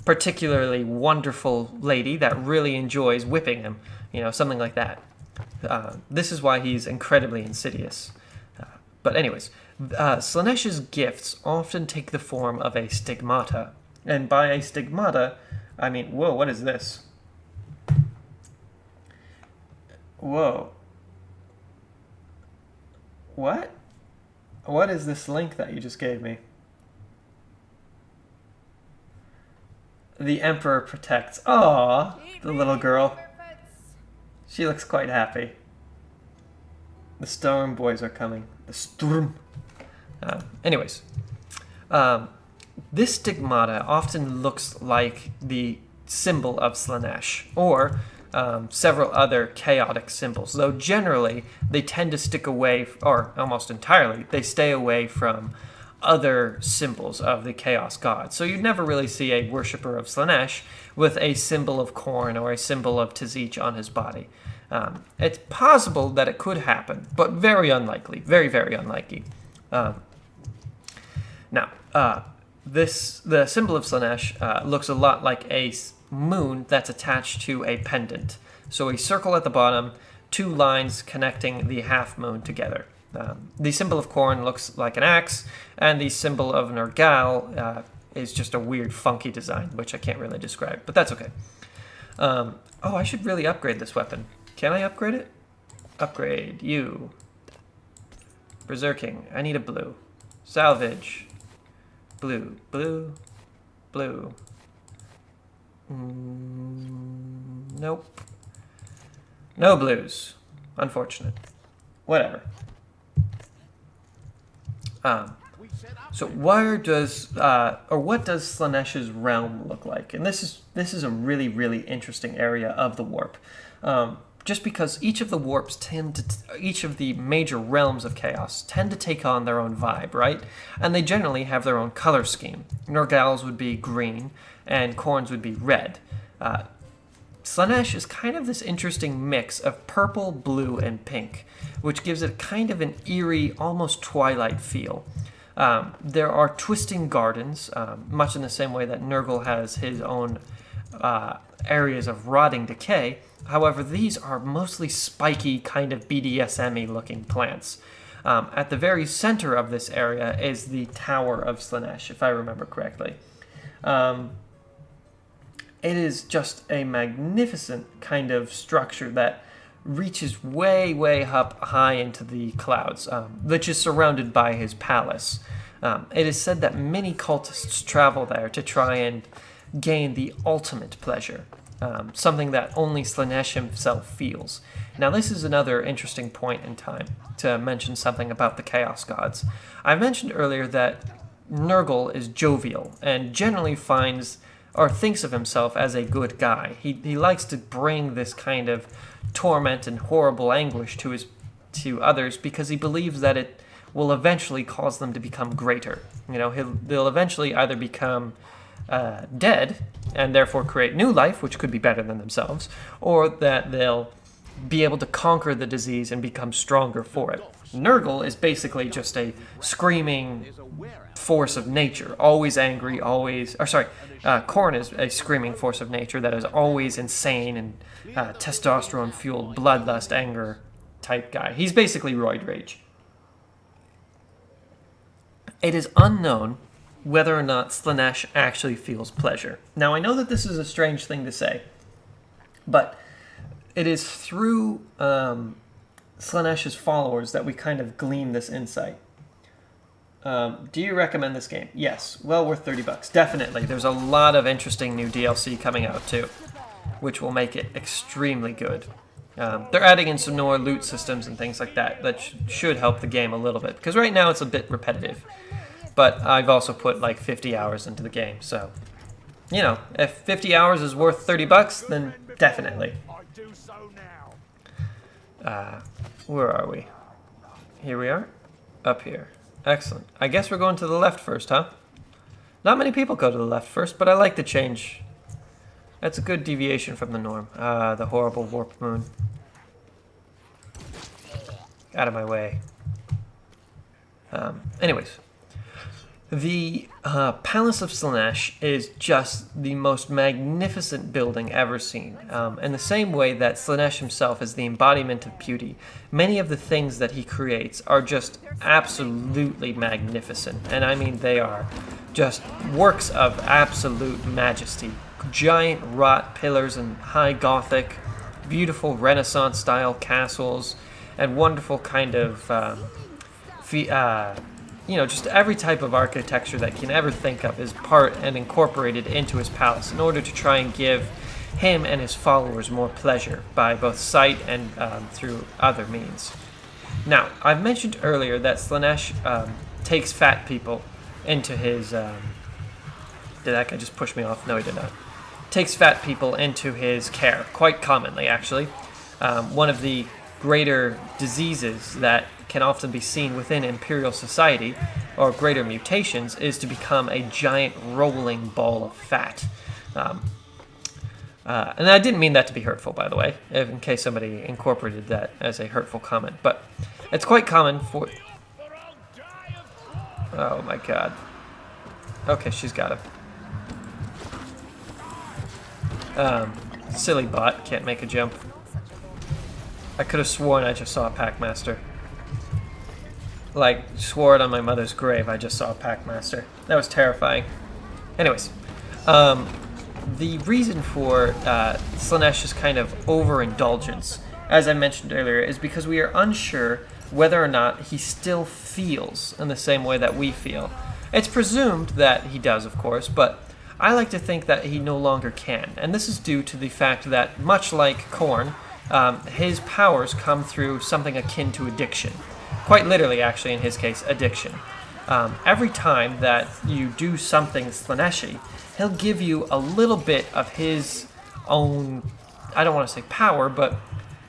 particularly wonderful lady that really enjoys whipping him, something like that. This is why he's incredibly insidious. But anyways, Slanesh's gifts often take the form of a stigmata. And by a stigmata, I mean, whoa, what is this? Whoa. What? What is this link that you just gave me? The Emperor protects. Aww, the little girl. She looks quite happy. The Storm boys are coming. The Sturm. Anyways, this stigmata often looks like the symbol of Slanesh, or several other chaotic symbols, though generally they tend to stick away, or almost entirely, they stay away from other symbols of the Chaos Gods. So you'd never really see a worshipper of Slanesh with a symbol of Khorne or a symbol of Tzich on his body. It's possible that it could happen, but very unlikely. Very, very unlikely. Now, the symbol of Slanesh looks a lot like a moon that's attached to a pendant. So a circle at the bottom, 2 lines connecting the half moon together. The symbol of Khorne looks like an axe, and the symbol of Nergal is just a weird, funky design, which I can't really describe, but that's okay. Oh, I should really upgrade this weapon. Can I upgrade it? Upgrade you. Berserking. I need a blue. Salvage. Blue, blue, blue. Nope. No blues. Unfortunate. Whatever. So where does, or what does Slaaneash's realm look like? And this is a really, really interesting area of the warp. Just because each of the warps each of the major realms of chaos tend to take on their own vibe, right? And they generally have their own color scheme. Nergal's would be green, and Khorne's would be red. Slaanesh is kind of this interesting mix of purple, blue, and pink, which gives it kind of an eerie, almost twilight feel. There are twisting gardens, much in the same way that Nurgle has his own areas of rotting decay. However, these are mostly spiky, kind of BDSM-y looking plants. At the very center of this area is the Tower of Slaanesh, if I remember correctly. It is just a magnificent kind of structure that reaches way, way up high into the clouds, which is surrounded by his palace. It is said that many cultists travel there to try and gain the ultimate pleasure, something that only Slaanesh himself feels. Now, this is another interesting point in time to mention something about the Chaos Gods. I mentioned earlier that Nurgle is jovial and generally finds or thinks of himself as a good guy. He likes to bring this kind of torment and horrible anguish to others because he believes that it will eventually cause them to become greater. You know, they'll eventually either become dead and therefore create new life, which could be better than themselves, or that they'll be able to conquer the disease and become stronger for it. Nurgle is basically just a screaming force of nature, always angry, Khorne is a screaming force of nature that is always insane and testosterone-fueled bloodlust, anger type guy. He's basically roid rage. It is unknown whether or not Slaanesh actually feels pleasure. Now, I know that this is a strange thing to say, but it is through Slaanesh's followers that we kind of glean this insight. Do you recommend this game? Yes. Well worth $30. Definitely. There's a lot of interesting new DLC coming out too, which will make it extremely good. They're adding in some more loot systems and things like that should help the game a little bit, because right now it's a bit repetitive. But I've also put like 50 hours into the game, so, you know, if 50 hours is worth $30, then definitely. Where are we? Here we are. Up here. Excellent. I guess we're going to the left first, huh? Not many people go to the left first, but I like the change. That's a good deviation from the norm. The horrible warp moon. Out of my way. Anyways. The Palace of Slaanesh is just the most magnificent building ever seen. In the same way that Slaanesh himself is the embodiment of beauty, many of the things that he creates are just absolutely magnificent. And I mean, they are just works of absolute majesty. Giant wrought pillars and high Gothic, beautiful Renaissance-style castles, and wonderful kind of just every type of architecture that you can ever think of is part and incorporated into his palace in order to try and give him and his followers more pleasure by both sight and through other means. Now, I've mentioned earlier that Slaanesh takes fat people into his... did that guy just push me off? No, he did not. Takes fat people into his care, quite commonly, actually. One of the greater diseases that can often be seen within Imperial society, or greater mutations, is to become a giant rolling ball of fat. And I didn't mean that to be hurtful, by the way, in case somebody incorporated that as a hurtful comment. But it's quite common for... Oh my god. Okay, she's got him. Silly bot, can't make a jump. I could have sworn I just saw a Packmaster. Like, swore it on my mother's grave, I just saw a Packmaster. That was terrifying. Anyways, the reason for Slaanesh's kind of overindulgence, as I mentioned earlier, is because we are unsure whether or not he still feels in the same way that we feel. It's presumed that he does, of course, but I like to think that he no longer can. And this is due to the fact that, much like Korn, his powers come through something akin to addiction. Quite literally, actually, in his case, addiction. Every time that you do something Slaneshi, he'll give you a little bit of his own, I don't want to say power, but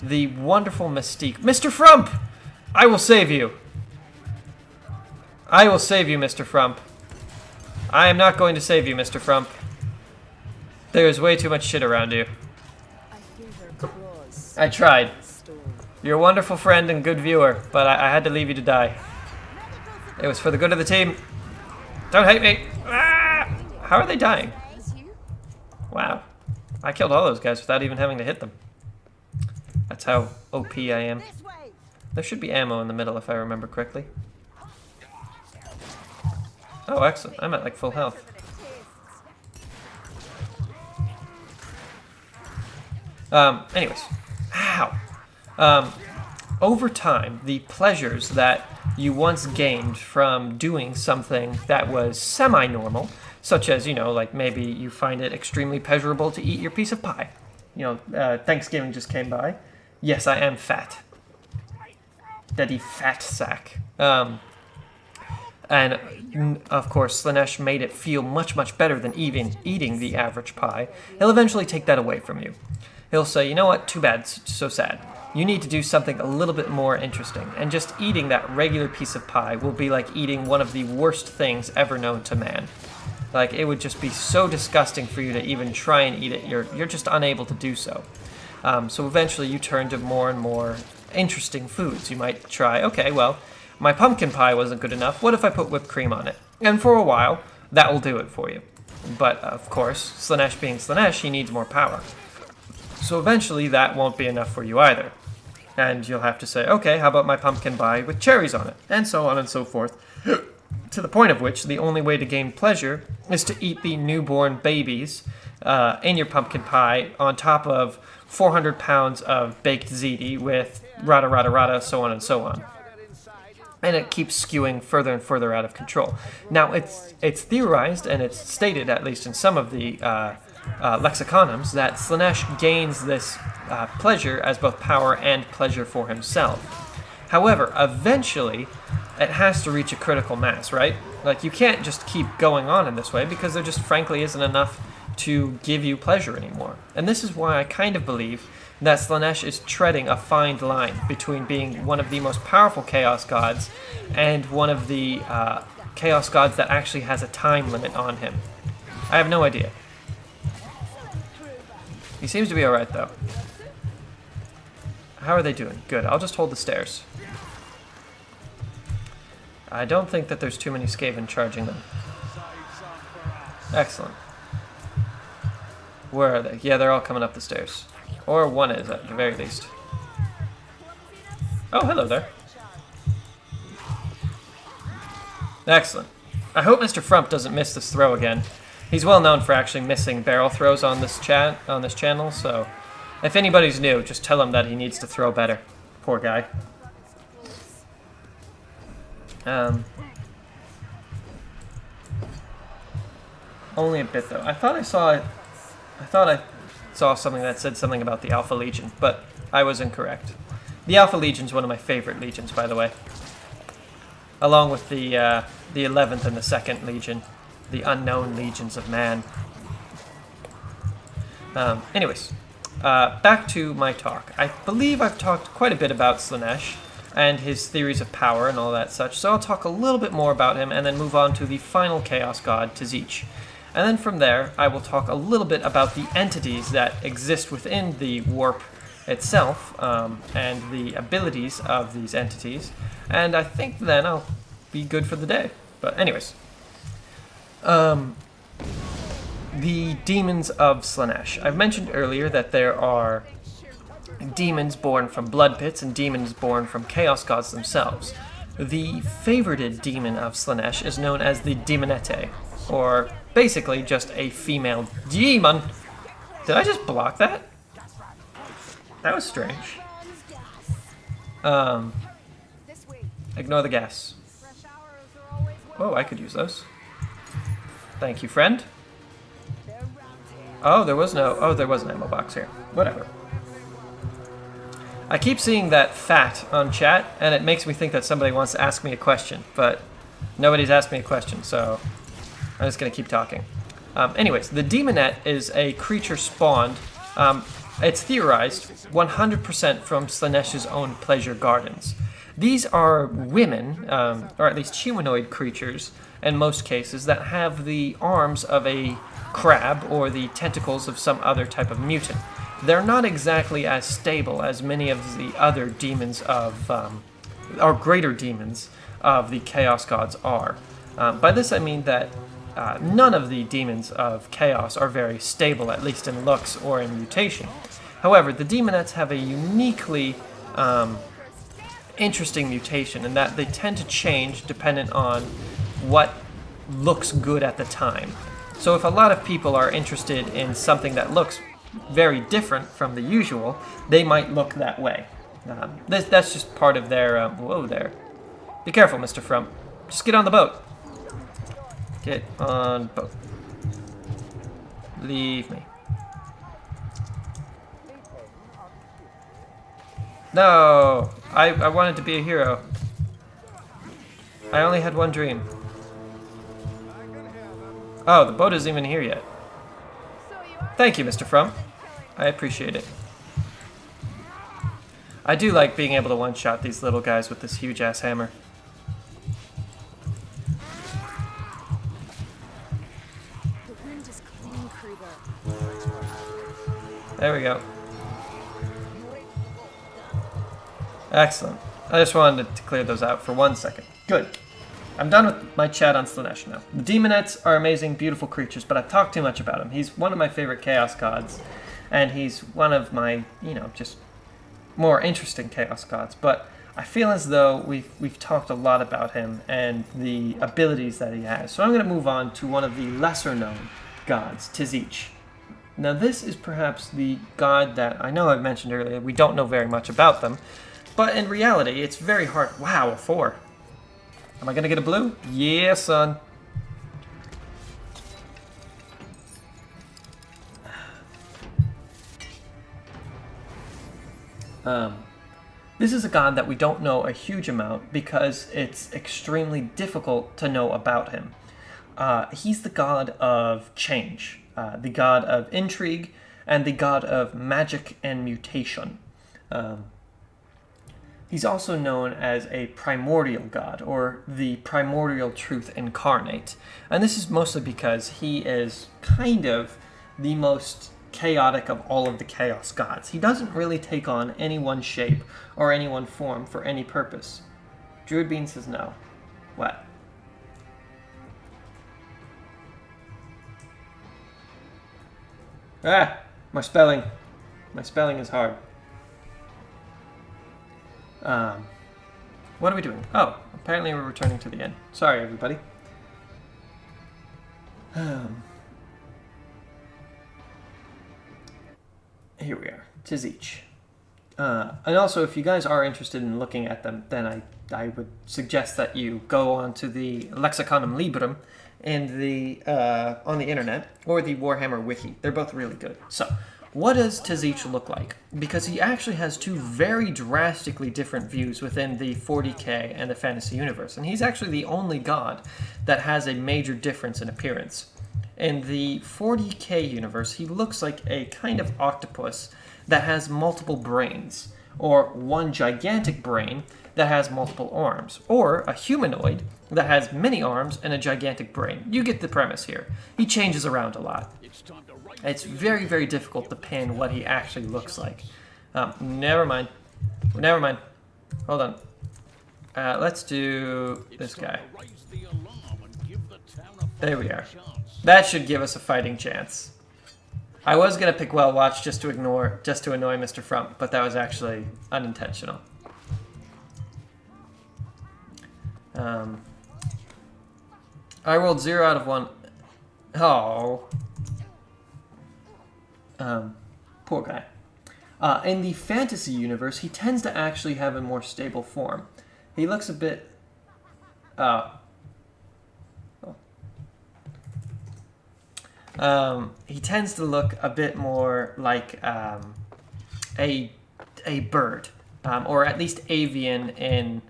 the wonderful mystique. Mr. Frump! I will save you. I will save you, Mr. Frump. I am not going to save you, Mr. Frump. There is way too much shit around you. I tried. You're a wonderful friend and good viewer, but I had to leave you to die. It was for the good of the team. Don't hate me. Ah! How are they dying? Wow. I killed all those guys without even having to hit them. That's how OP I am. There should be ammo in the middle if I remember correctly. Oh, excellent. I'm at like full health. Anyways. Ow. Over time, the pleasures that you once gained from doing something that was semi-normal, such as, like maybe you find it extremely pleasurable to eat your piece of pie. Thanksgiving just came by. Yes, I am fat. Daddy fat sack. And, of course, Slanesh made it feel much, much better than even eating the average pie. He'll eventually take that away from you. He'll say, you know what, too bad, so sad. You need to do something a little bit more interesting. And just eating that regular piece of pie will be like eating one of the worst things ever known to man. Like, it would just be so disgusting for you to even try and eat it. You're just unable to do so. So eventually you turn to more and more interesting foods. You might try, okay, well, my pumpkin pie wasn't good enough. What if I put whipped cream on it? And for a while, that will do it for you. But, of course, Slanesh being Slanesh, he needs more power. So eventually that won't be enough for you either. And you'll have to say, okay, how about my pumpkin pie with cherries on it? And so on and so forth. To the point of which, the only way to gain pleasure is to eat the newborn babies in your pumpkin pie on top of 400 pounds of baked ziti with rada rada rada, so on and so on. And it keeps skewing further and further out of control. Now, it's theorized, and it's stated, at least in some of the lexiconums, that Slanesh gains this pleasure as both power and pleasure for himself. However, eventually, it has to reach a critical mass, right? Like, you can't just keep going on in this way because there just frankly isn't enough to give you pleasure anymore. And this is why I kind of believe that Slanesh is treading a fine line between being one of the most powerful Chaos Gods and one of the Chaos Gods that actually has a time limit on him. I have no idea. He seems to be alright, though. How are they doing? Good. I'll just hold the stairs. I don't think that there's too many Skaven charging them. Excellent. Where are they? Yeah, they're all coming up the stairs. Or one is, at the very least. Oh, hello there. Excellent. I hope Mr. Frump doesn't miss this throw again. He's well known for actually missing barrel throws on this channel, so if anybody's new, just tell him that he needs to throw better. Poor guy. Only a bit though. I thought I saw something that said something about the Alpha Legion, but I was incorrect. The Alpha Legion's one of my favorite legions, by the way. Along with the 11th and the 2nd Legion, the unknown legions of man. Anyways, back to my talk. I believe I've talked quite a bit about Slanesh and his theories of power and all that such, so I'll talk a little bit more about him and then move on to the final Chaos God, Tzich. And then from there, I will talk a little bit about the entities that exist within the warp itself, and the abilities of these entities, and I think then I'll be good for the day. But anyways, the demons of Slanesh. I've mentioned earlier that there are demons born from blood pits and demons born from chaos gods themselves. The favorited demon of Slanesh is known as the Demonette, or basically just a female demon. Did I just block that? That was strange. Ignore the gas. Oh, I could use those. Thank you, friend. Oh, there was no... Oh, there was an ammo box here. Whatever. I keep seeing that fat on chat, and it makes me think that somebody wants to ask me a question, but nobody's asked me a question, so I'm just going to keep talking. Anyways, the Demonette is a creature spawned. It's theorized 100% from Slanesh's own pleasure gardens. These are women, or at least humanoid creatures, in most cases, that have the arms of a crab or the tentacles of some other type of mutant. They're not exactly as stable as many of the other demons of, or greater demons of the Chaos Gods are. By this I mean that none of the demons of Chaos are very stable, at least in looks or in mutation. However, the Demonettes have a uniquely interesting mutation in that they tend to change dependent on what looks good at the time. So if a lot of people are interested in something that looks very different from the usual, they might look that way. That's just part of their... whoa there. Be careful, Mr. Frump. Just get on the boat. Get on boat. Leave me. No! I wanted to be a hero. I only had one dream. Oh, the boat isn't even here yet. Thank you, Mr. Frump. I appreciate it. I do like being able to one-shot these little guys with this huge-ass hammer. There we go. Excellent. I just wanted to clear those out for 1 second. Good. I'm done with my chat on Slanesh now. The Demonettes are amazing, beautiful creatures, but I've talked too much about him. He's one of my favorite Chaos Gods, and he's one of my, just more interesting Chaos Gods. But I feel as though we've talked a lot about him and the abilities that he has. So I'm going to move on to one of the lesser-known gods, Tzich. Now this is perhaps the god that I know I've mentioned earlier. We don't know very much about them, but in reality, it's very hard. Wow, a 4. Am I going to get a blue? Yeah, son. This is a god that we don't know a huge amount because it's extremely difficult to know about him. He's the god of change, the god of intrigue, and the god of magic and mutation. He's also known as a primordial god, or the primordial truth incarnate. And this is mostly because he is kind of the most chaotic of all of the chaos gods. He doesn't really take on any one shape or any one form for any purpose. Druid Bean says no. What? Ah! My spelling. My spelling is hard. What are we doing? Oh, apparently we're returning to the end. Sorry, everybody. Here we are. Tzich. And also, if you guys are interested in looking at them, then I would suggest that you go on to the Lexiconum Librum in the on the internet, or the Warhammer Wiki. They're both really good. So, what does Tzich look like? Because he actually has two very drastically different views within the 40k and the fantasy universe. And he's actually the only god that has a major difference in appearance. In the 40k universe, he looks like a kind of octopus that has multiple brains, or one gigantic brain that has multiple arms, or a humanoid that has many arms and a gigantic brain. You get the premise here. He changes around a lot. It's very, very difficult to pin what he actually looks like. Never mind. Never mind. Hold on. Let's do this guy. There we are. That should give us a fighting chance. I was gonna pick Well Watch just to annoy Mr. Frump, but that was actually unintentional. I rolled 0 out of 1. Oh. Poor guy. In the fantasy universe, he tends to actually have a more stable form. He looks a bit... He tends to look a bit more like a bird, or at least avian in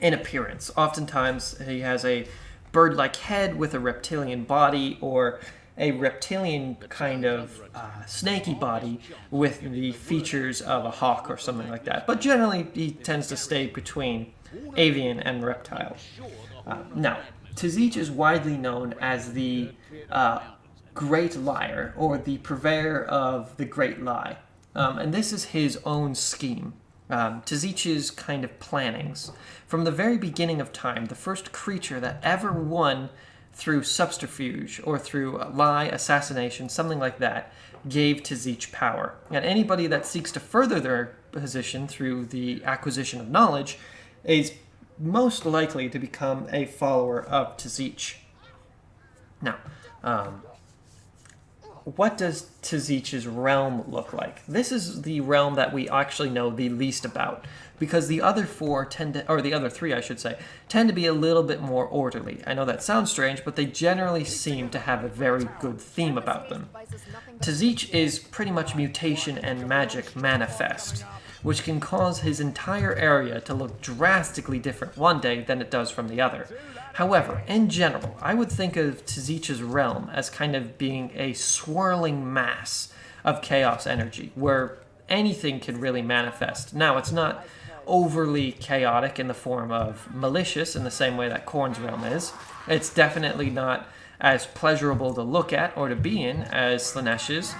appearance. Oftentimes, he has a bird-like head with a reptilian body, or a reptilian kind of snaky body with the features of a hawk or something like that. But generally, he tends to stay between avian and reptile. Now, Tzich is widely known as the great liar, or the purveyor of the great lie. And this is his own scheme. Tzich's kind of plannings. From the very beginning of time, the first creature that ever won through subterfuge or through lie, assassination, something like that, gave Tzich power. And anybody that seeks to further their position through the acquisition of knowledge is most likely to become a follower of Tzich. Now, what does Tzich's realm look like? This is the realm that we actually know the least about, because the other four the other three, I should say, tend to be a little bit more orderly. I know that sounds strange, but they generally seem to have a very good theme about them. Tzich is pretty much mutation and magic manifest, which can cause his entire area to look drastically different one day than it does from the other. However, in general, I would think of Tzich's realm as kind of being a swirling mass of chaos energy, where anything can really manifest. Now, it's not overly chaotic in the form of malicious in the same way that Khorne's realm is. It's definitely not as pleasurable to look at or to be in as Slaaneish's,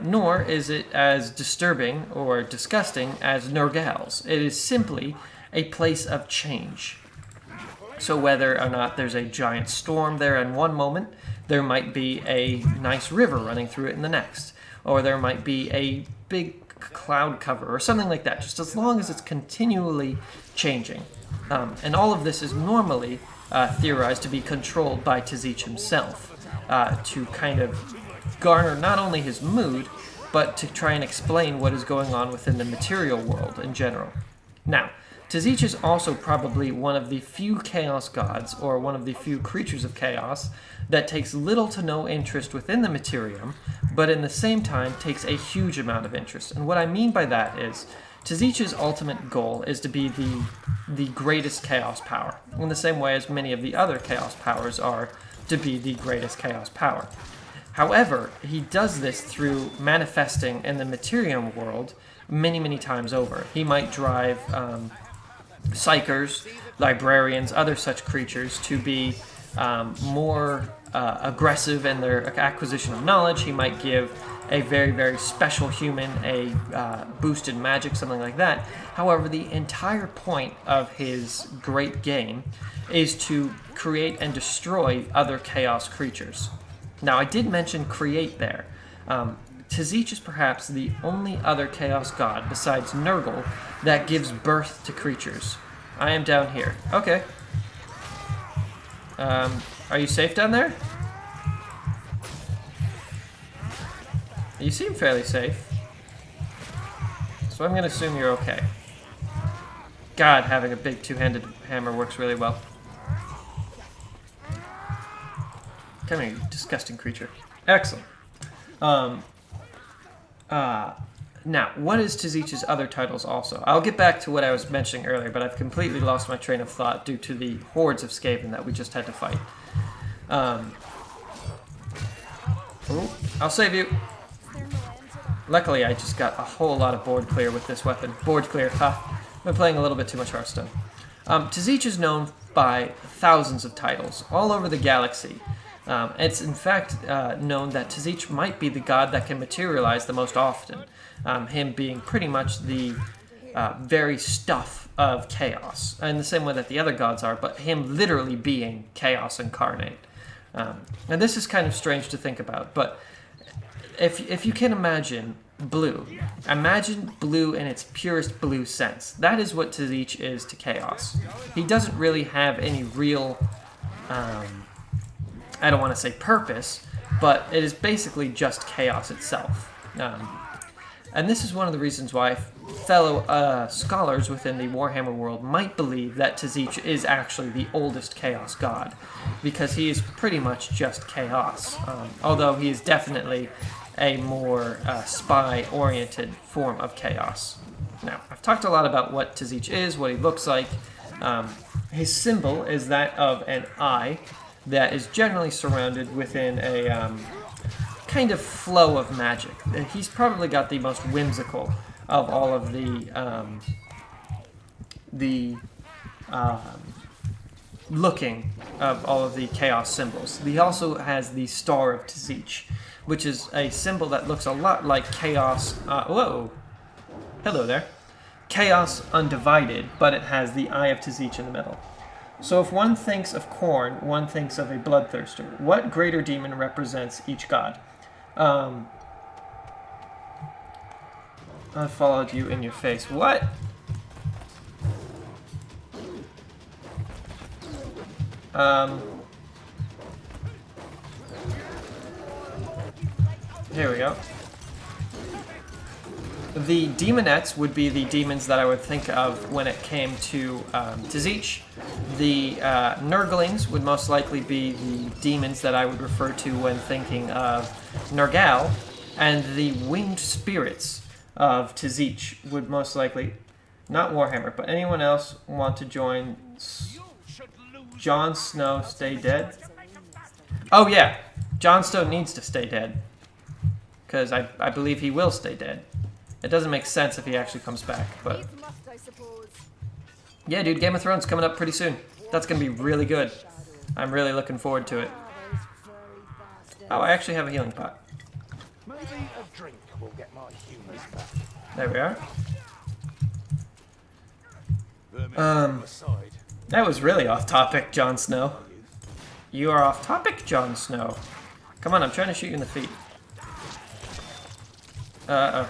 nor is it as disturbing or disgusting as Nergal's. It is simply a place of change. So whether or not there's a giant storm there in one moment, there might be a nice river running through it in the next. Or there might be a big cloud cover or something like that, just as long as it's continually changing. And all of this is normally theorized to be controlled by Tzich himself, to kind of garner not only his mood, but to try and explain what is going on within the material world in general. Now, Tzich is also probably one of the few chaos gods, or one of the few creatures of chaos, that takes little to no interest within the materium, but in the same time takes a huge amount of interest. And what I mean by that is, Tzich's ultimate goal is to be the greatest chaos power, in the same way as many of the other chaos powers are to be the greatest chaos power. However, he does this through manifesting in the materium world many, many times over. He might drive psychers, librarians, other such creatures to be more aggressive in their acquisition of knowledge. He might give a very, very special human a boosted magic, something like that. However, the entire point of his great game is to create and destroy other chaos creatures. Now, I did mention create there. Tzich is perhaps the only other chaos god besides Nergal that gives birth to creatures. I am down here. Okay. Are you safe down there? You seem fairly safe. So I'm going to assume you're okay. God, having a big two-handed hammer works really well. Come here, you disgusting creature. Excellent. Now, what is Tzich's other titles also? I'll get back to what I was mentioning earlier, but I've completely lost my train of thought due to the hordes of Skaven that we just had to fight. I'll save you. Luckily, I just got a whole lot of board clear with this weapon. Board clear, ha. I've been playing a little bit too much Hearthstone. Tzich is known by thousands of titles all over the galaxy. It's in fact known that Tzich might be the god that can materialize the most often, him being pretty much the very stuff of chaos, in the same way that the other gods are, but him literally being chaos incarnate. And this is kind of strange to think about, but if you can imagine blue in its purest blue sense. That is what Tzich is to chaos. He doesn't really have any real... I don't want to say purpose, but it is basically just chaos itself. And this is one of the reasons why fellow scholars within the Warhammer world might believe that Tzich is actually the oldest Chaos God, because he is pretty much just Chaos, although he is definitely a more spy-oriented form of Chaos. Now, I've talked a lot about what Tzich is, what he looks like. His symbol is that of an eye that is generally surrounded within a kind of flow of magic. He's probably got the most whimsical of all of the looking of all of the Chaos symbols. He also has the Star of Tzich, which is a symbol that looks a lot like Chaos. Whoa! Hello there. Chaos Undivided, but it has the Eye of Tzich in the middle. So if one thinks of Khorne, one thinks of a bloodthirster. What greater demon represents each god? I followed you in your face. What? Here we go. The demonettes would be the demons that I would think of when it came to Tzich. The Nurglings would most likely be the demons that I would refer to when thinking of Nergal. And the winged spirits of Tzich would most likely, not Warhammer, but anyone else want to join Jon Snow stay dead? Oh yeah, Jon Snow needs to stay dead. Because I believe he will stay dead. It doesn't make sense if he actually comes back, but... Yeah, dude, Game of Thrones coming up pretty soon. That's going to be really good. I'm really looking forward to it. Oh, I actually have a healing pot. Maybe a drink will get my humors back. There we are. That was really off topic, Jon Snow. You are off topic, Jon Snow. Come on, I'm trying to shoot you in the feet. Uh-oh.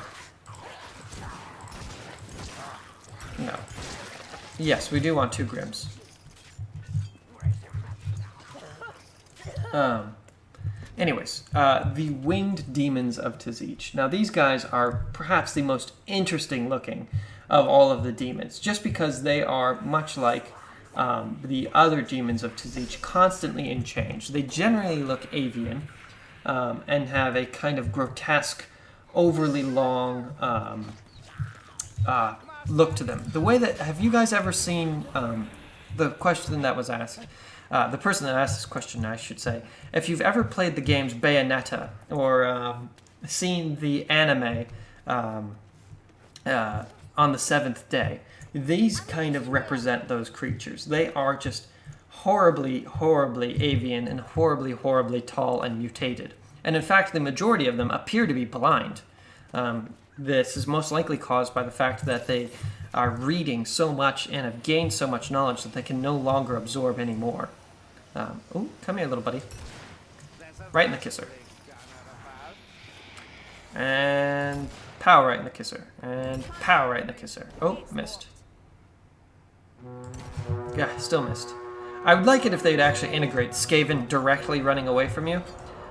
No. Yes, we do want 2 Grims. Anyways, the Winged Demons of Tzich. Now, these guys are perhaps the most interesting looking of all of the demons, just because they are much like the other demons of Tzich, constantly in change. They generally look avian and have a kind of grotesque, overly long look to them. The way that, have you guys ever seen the question that was asked? The person that asked this question, I should say, if you've ever played the games Bayonetta or seen the anime on the Seventh Day, these kind of represent those creatures. They are just horribly, horribly avian and horribly, horribly tall and mutated. And in fact, the majority of them appear to be blind. This is most likely caused by the fact that they are reading so much and have gained so much knowledge that they can no longer absorb anymore. Oh, come here, little buddy. Right in the kisser. And pow right in the kisser. And pow right in the kisser. Oh, missed. Yeah, still missed. I would like it if they'd actually integrate Skaven directly running away from you,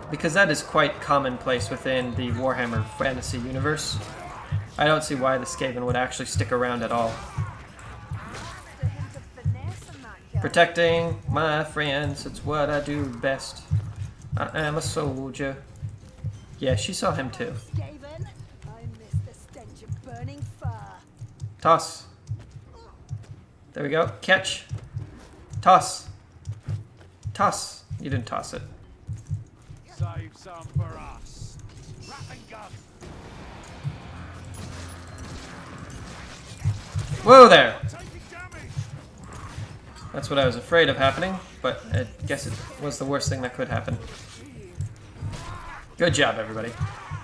because that is quite commonplace within the Warhammer fantasy universe. I don't see why the Skaven would actually stick around at all. Protecting my friends, it's what I do best. I am a soldier. Yeah, she saw him too. Toss. There we go. Catch. Toss. Toss. You didn't toss it. Save some for us. Wrap and gun. Whoa there! That's what I was afraid of happening, but I guess it was the worst thing that could happen. Good job, everybody.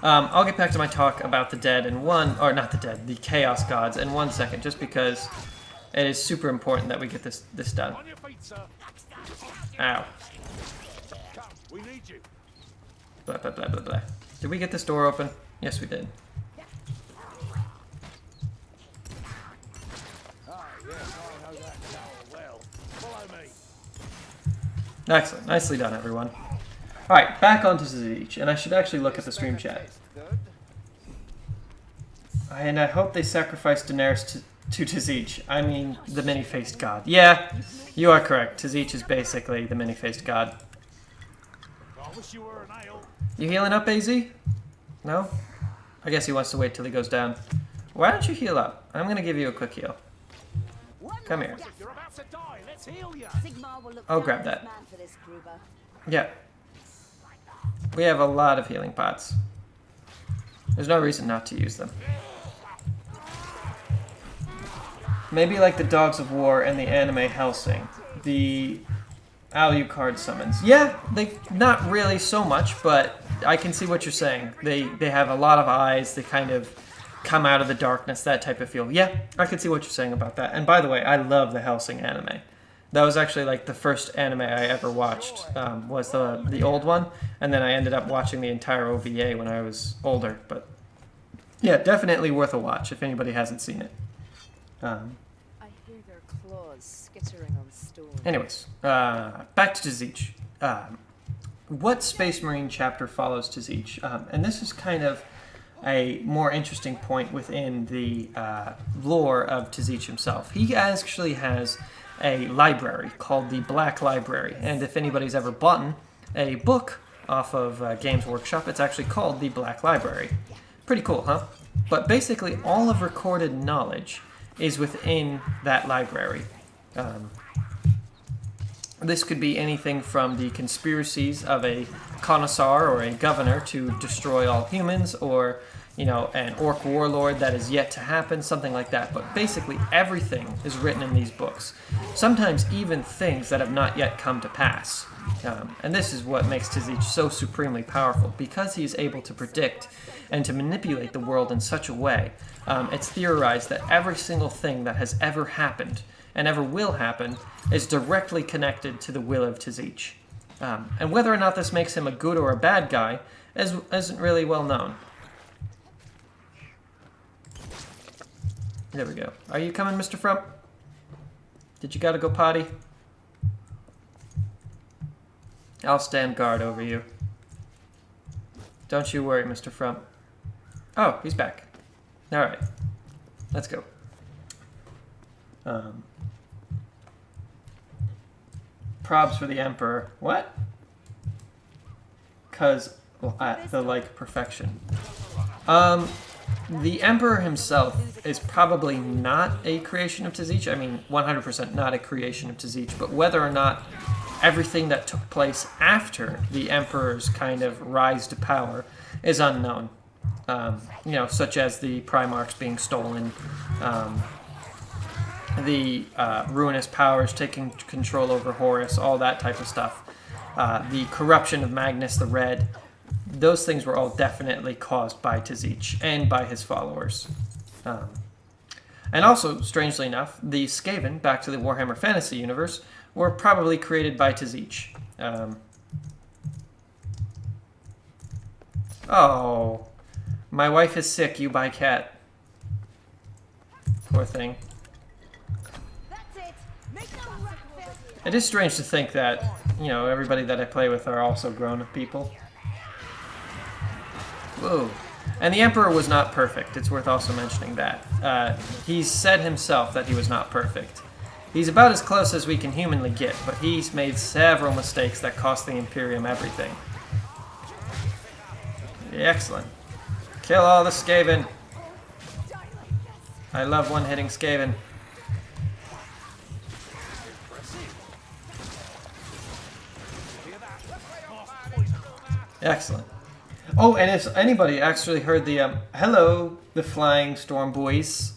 I'll get back to my talk about the dead in the Chaos Gods in 1 second, just because it is super important that we get this done. Ow. We need you. Blah, blah, blah, blah, blah. Did we get this door open? Yes, we did. Excellent. Nicely done, everyone. Alright, back onto Tzich, and I should actually look at the stream chat. And I hope they sacrifice Daenerys to Tzich. I mean, the many-faced god. Yeah, you are correct. Tzich is basically the many-faced god. I wish you were an ale. You healing up, AZ? No? I guess he wants to wait till he goes down. Why don't you heal up? I'm gonna give you a quick heal. Come here. You're about to die. Let's heal you. I'll grab that. Yeah. We have a lot of healing pots. There's no reason not to use them. Maybe like the Dogs of War and the anime Hellsing. The Alucard summons. Yeah, they not really so much, but I can see what you're saying. They have a lot of eyes. They kind of come out of the darkness, that type of feel. Yeah, I can see what you're saying about that. And by the way, I love the Hellsing anime. That was actually like the first anime I ever watched, was the old one. And then I ended up watching the entire OVA when I was older. But yeah, definitely worth a watch if anybody hasn't seen it. I hear their claws skittering on stone. Anyways, back to Tzich. What Space Marine chapter follows Tzich? And this is kind of a more interesting point within the lore of Tzich himself. He actually has a library called the Black Library, and if anybody's ever bought a book off of Games Workshop, it's actually called the Black Library. Pretty cool, huh? But basically all of recorded knowledge is within that library. This could be anything from the conspiracies of a connoisseur or a governor to destroy all humans, or an orc warlord that is yet to happen, something like that. But basically everything is written in these books. Sometimes even things that have not yet come to pass. And this is what makes Tzich so supremely powerful, because he is able to predict and to manipulate the world in such a way. It's theorized that every single thing that has ever happened and ever will happen is directly connected to the will of Tzich. And whether or not this makes him a good or a bad guy isn't really well known. There we go. Are you coming, Mr. Frump? Did you gotta go potty? I'll stand guard over you. Don't you worry, Mr. Frump. Oh, he's back. Alright. Let's go. Probs for the Emperor. What? 'Cause the like perfection. The Emperor himself is probably not a creation of Tzich. I mean, 100% not a creation of Tzich, but whether or not everything that took place after the Emperor's kind of rise to power is unknown. Such as the Primarchs being stolen, the ruinous powers taking control over Horus, all that type of stuff. The corruption of Magnus the Red. Those things were all definitely caused by Tzich and by his followers. And also, strangely enough, the Skaven, back to the Warhammer Fantasy universe, were probably created by Tzich. Oh, my wife is sick, you buy cat. Poor thing. It is strange to think that, everybody that I play with are also grown-up people. Whoa. And the Emperor was not perfect. It's worth also mentioning that. He's said himself that he was not perfect. He's about as close as we can humanly get, but he's made several mistakes that cost the Imperium everything. Excellent. Kill all the Skaven. I love one-hitting Skaven. Excellent. Oh, and if anybody actually heard the, hello, the Flying Storm Boys.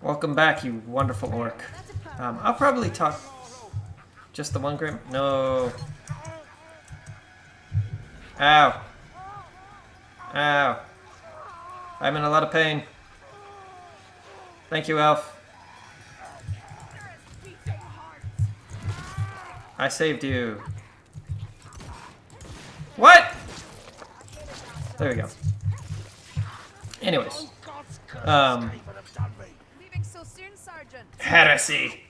Welcome back, you wonderful orc. I'll probably talk... Just the one Grim? No. Ow. Ow. I'm in a lot of pain. Thank you, Elf. I saved you. What? There we go. Anyways. Leaving so soon, Sergeant. Heresy.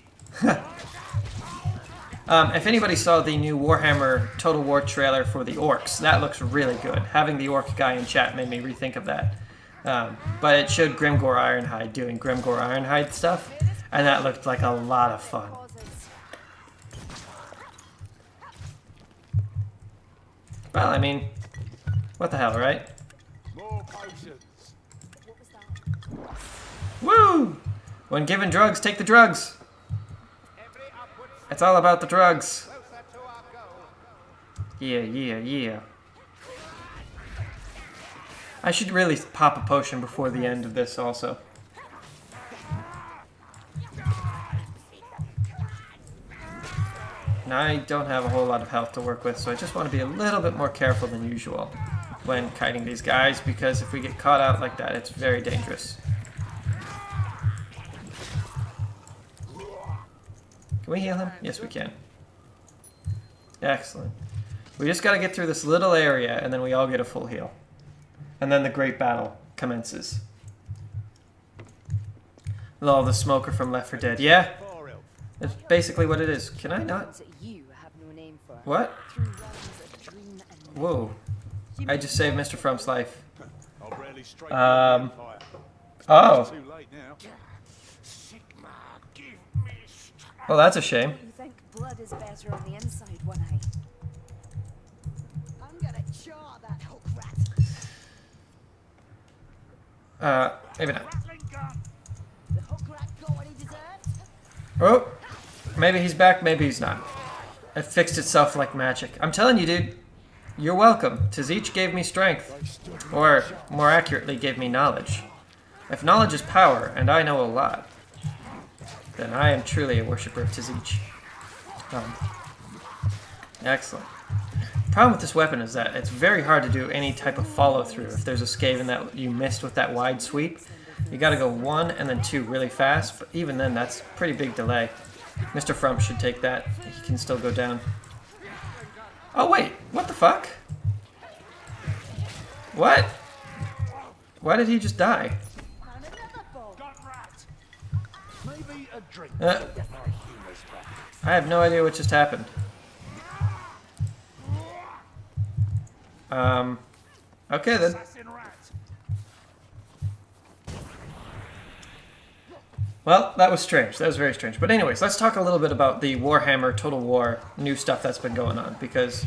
If anybody saw the new Warhammer Total War trailer for the orcs, that looks really good. Having the orc guy in chat made me rethink of that. But it showed Grimgore Ironhide doing Grimgore Ironhide stuff, and that looked like a lot of fun. Well, I mean, what the hell, right? More potions. What was that? Woo! When given drugs, take the drugs. It's all about the drugs. Yeah, yeah, yeah. I should really pop a potion before the end of this also. Now I don't have a whole lot of health to work with, so I just want to be a little bit more careful than usual when kiting these guys, because if we get caught out like that, it's very dangerous. Can we heal him? Yes, we can. Excellent. We just gotta get through this little area, and then we all get a full heal. And then the great battle commences. Lol, the smoker from Left 4 Dead. Yeah, that's basically what it is. Can I not? You have no name for. What? Through realms of dream and Whoa. I just saved Mr. Frump's life. I'll rarely straight Oh. Too late now. Well, that's a shame. You think blood is better on the inside, one eye? I'm gonna jaw that hook rat. Maybe not. Rattling gun. The hook rat got what he deserved. Oh, maybe he's back, maybe he's not. It fixed itself like magic. I'm telling you, dude, you're welcome. Tzich gave me strength. Or, more accurately, gave me knowledge. If knowledge is power, and I know a lot, then I am truly a worshipper of Tzich. Excellent. The problem with this weapon is that it's very hard to do any type of follow-through. If there's a Skaven that you missed with that wide sweep, you gotta go 1 and then 2 really fast, but even then that's a pretty big delay. Mr. Frump should take that. He can still go down. Oh wait, what the fuck? What? Why did he just die? Gun rat. Maybe a drink. I have no idea what just happened. Okay then. Assassin rat. Well, that was strange. That was very strange. But anyways, let's talk a little bit about the Warhammer Total War new stuff that's been going on, because...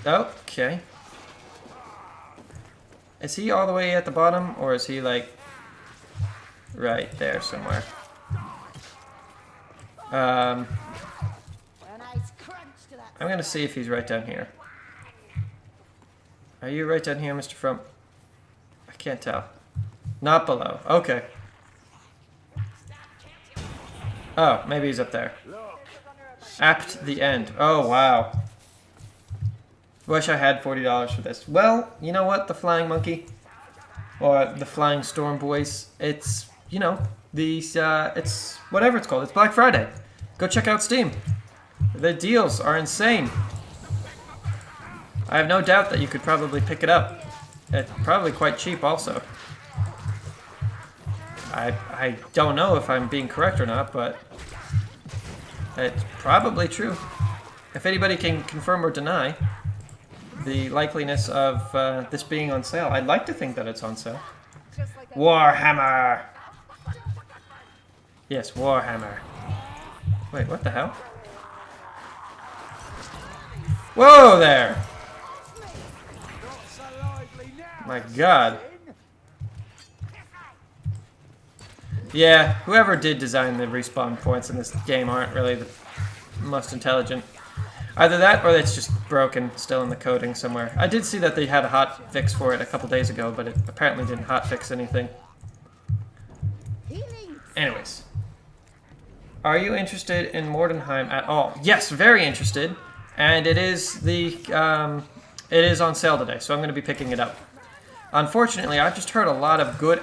Okay. Is he all the way at the bottom, or is he, like, right there somewhere? I'm gonna see if he's right down here. Are you right down here, Mr. Frump? I can't tell. Not below. Okay. Oh, maybe he's up there. Apt the end. Oh, wow. Wish I had $40 for this. Well, you know what? The Flying Monkey, or the Flying Storm Boys, it's, you know, these, it's whatever it's called. It's Black Friday. Go check out Steam. The deals are insane. I have no doubt that you could probably pick it up. It's probably quite cheap also. I don't know if I'm being correct or not, but it's probably true. If anybody can confirm or deny the likeliness of this being on sale, I'd like to think that it's on sale. Warhammer! Yes, Warhammer. Wait, what the hell? Whoa there! My god. Yeah, whoever did design the respawn points in this game aren't really the most intelligent. Either that, or it's just broken, still in the coding somewhere. I did see that they had a hot fix for it a couple days ago, but it apparently didn't hot fix anything. Anyways. Are you interested in Mordenheim at all? Yes, very interested. And it is it is on sale today, so I'm going to be picking it up. Unfortunately, I've just heard a lot of good,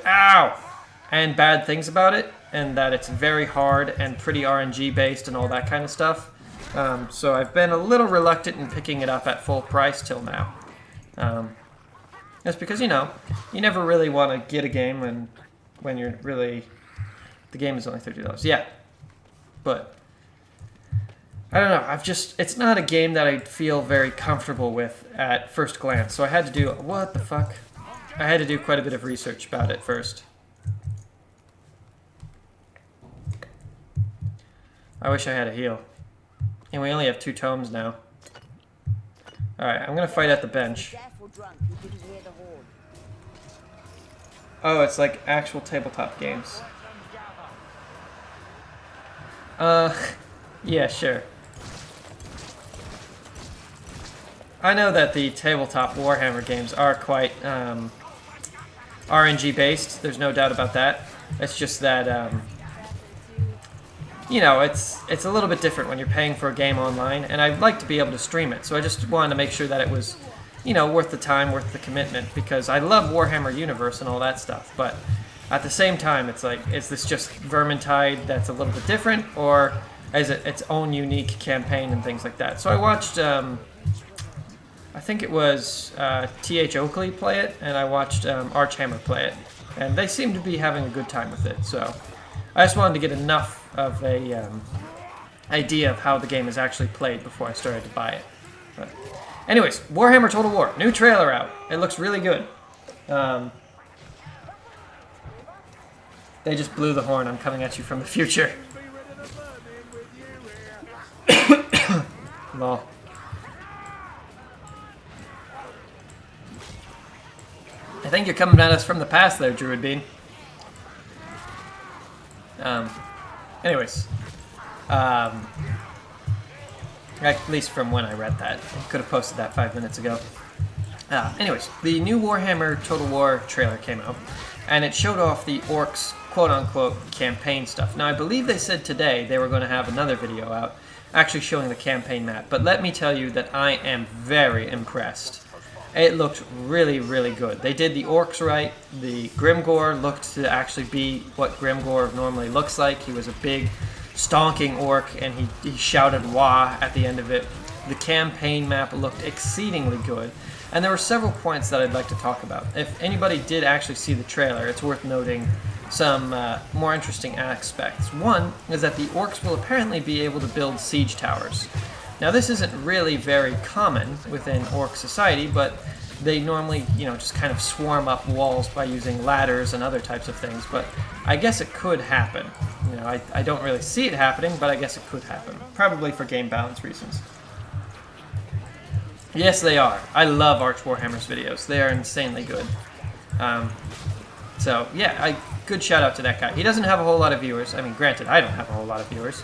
and bad things about it, and that it's very hard and pretty RNG based and all that kind of stuff. So I've been a little reluctant in picking it up at full price till now. That's because, you know, you never really want to get a game when you're really... The game is only $30. Yeah. But... I don't know, it's not a game that I feel very comfortable with at first glance. So I had to do... What the fuck? I had to do quite a bit of research about it first. I wish I had a heal. And we only have 2 tomes now. Alright, I'm gonna fight at the bench. Oh, it's like actual tabletop games. Yeah, sure. I know that the tabletop Warhammer games are quite RNG based. There's no doubt about that. It's just that you know, it's a little bit different when you're paying for a game online, and I'd like to be able to stream it. So I just wanted to make sure that it was, you know, worth the time, worth the commitment, because I love Warhammer Universe and all that stuff. But at the same time, it's like, is this just Vermintide that's a little bit different, or is it its own unique campaign and things like that? So I watched. I think it was T.H. Oakley play it, and I watched Archhammer play it, and they seem to be having a good time with it. So I just wanted to get enough of a idea of how the game is actually played before I started to buy it. But anyways, Warhammer Total War, new trailer out. It looks really good. They just blew the horn. I'm coming at you from the future. Lol. I think you're coming at us from the past there, Druid Bean. Anyways. At least from when I read that. I could have posted that 5 minutes ago. Anyways, the new Warhammer Total War trailer came out, and it showed off the Orcs quote-unquote campaign stuff. Now, I believe they said today they were going to have another video out actually showing the campaign map, but let me tell you that I am very impressed. It looked really, really good. They did the orcs right. The Grimgor looked to actually be what Grimgor normally looks like. He was a big, stonking orc, and he shouted "Wah" at the end of it. The campaign map looked exceedingly good, and there were several points that I'd like to talk about. If anybody did actually see the trailer, it's worth noting some more interesting aspects. One is that the orcs will apparently be able to build siege towers. Now, this isn't really very common within orc society, but they normally, you know, just kind of swarm up walls by using ladders and other types of things. But I guess it could happen. You know, I don't really see it happening, but I guess it could happen. Probably for game balance reasons. Yes, they are. I love Arch Warhammer's videos. They are insanely good. So, yeah, good shout out to that guy. He doesn't have a whole lot of viewers. I mean, granted, I don't have a whole lot of viewers.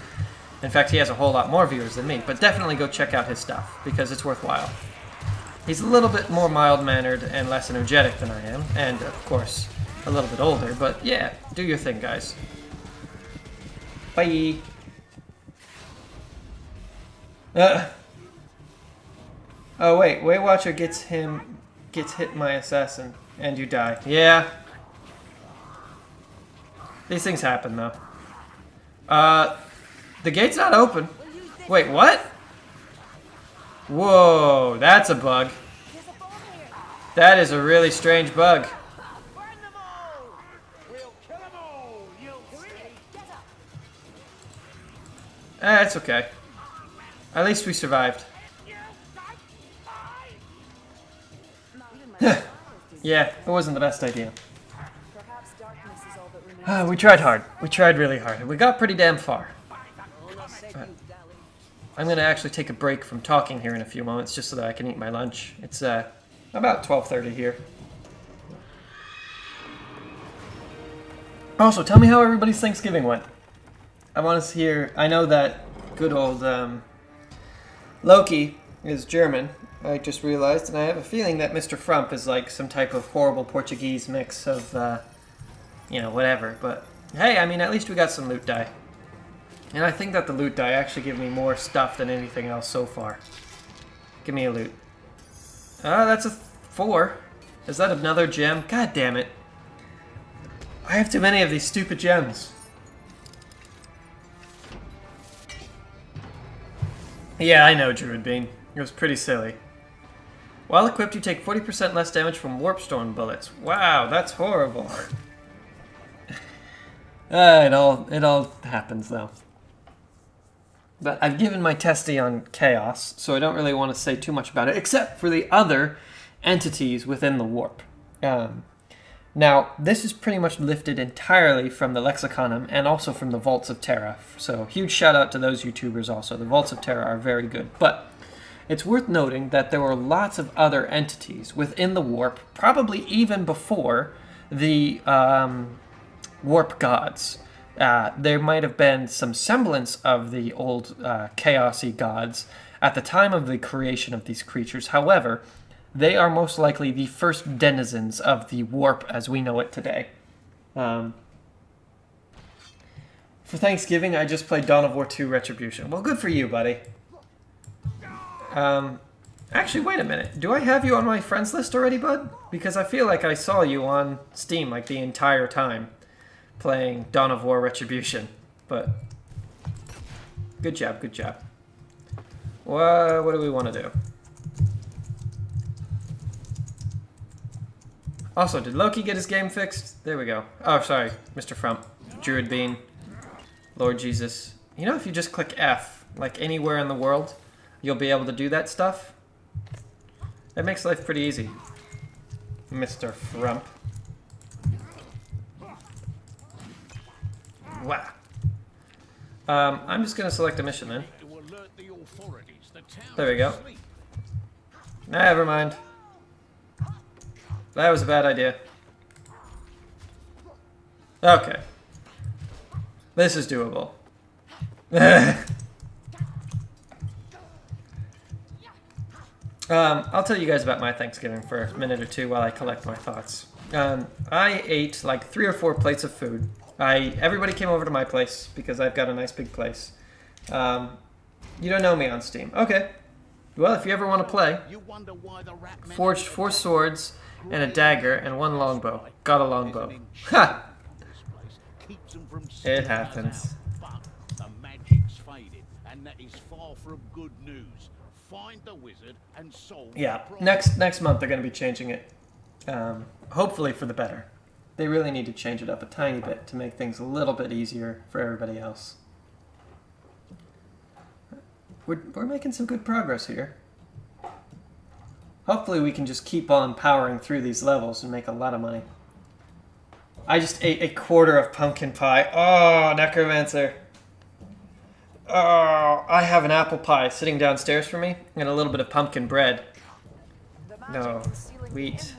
In fact, he has a whole lot more viewers than me, but definitely go check out his stuff, because it's worthwhile. He's a little bit more mild-mannered and less energetic than I am, and, of course, a little bit older, but yeah, do your thing, guys. Bye! Oh, wait, Weight Watcher gets hit my assassin, and you die. Yeah. These things happen, though. The gate's not open. Wait, what? Whoa, that's a bug. That is a really strange bug. It's okay. At least we survived. Yeah, it wasn't the best idea. We tried hard. We tried really hard. We got pretty damn far. I'm going to actually take a break from talking here in a few moments just so that I can eat my lunch. It's about 12:30 here. Also, tell me how everybody's Thanksgiving went. I want to hear... I know that good old Loki is German, I just realized, and I have a feeling that Mr. Frump is like some type of horrible Portuguese mix of, you know, whatever. But, hey, I mean, at least we got some loot die. And I think that the loot die actually give me more stuff than anything else so far. Give me a loot. That's a 4. Is that another gem? God damn it. I have too many of these stupid gems. Yeah, I know, Druid Bean. It was pretty silly. While equipped, you take 40% less damage from Warp Storm bullets. Wow, that's horrible. It all happens, though. But I've given my testy on Chaos, so I don't really want to say too much about it, except for the other entities within the Warp. Now, this is pretty much lifted entirely from the Lexiconum and also from the Vaults of Terra. So, huge shout out to those YouTubers also. The Vaults of Terra are very good. But it's worth noting that there were lots of other entities within the warp, probably even before the warp gods. There might have been some semblance of the old chaosy gods at the time of the creation of these creatures. However, they are most likely the first denizens of the warp as we know it today. For Thanksgiving, I just played Dawn of War 2 Retribution. Well, good for you, buddy. Actually, wait a minute. Do I have you on my friends list already, bud? Because I feel like I saw you on Steam like the entire time playing Dawn of War Retribution. But good job, good job. What do we want to do? Also, did Loki get his game fixed? There we go. Oh, sorry, Mr. Frump. Druid Bean. Lord Jesus. You know, if you just click F, like anywhere in the world, you'll be able to do that stuff. That makes life pretty easy. Mr. Frump. Wow. I'm just going to select a mission then. There we go. Never mind. That was a bad idea. Okay. This is doable. I'll tell you guys about my Thanksgiving for a minute or two while I collect my thoughts. I ate like 3 or 4 plates of food. Everybody came over to my place because I've got a nice big place. You don't know me on Steam. Okay. Well, if you ever want to play, forged 4 swords and a dagger and 1 longbow. Got a longbow. Ha! It happens. But the magic's faded, and that is far from good news. Find the wizard and solve Yeah, the problem. next month they're going to be changing it. Hopefully for the better. They really need to change it up a tiny bit to make things a little bit easier for everybody else. We're making some good progress here. Hopefully we can just keep on powering through these levels and make a lot of money. I just ate a quarter of pumpkin pie. Oh, Necromancer. Oh, I have an apple pie sitting downstairs for me and a little bit of pumpkin bread. No, wheat.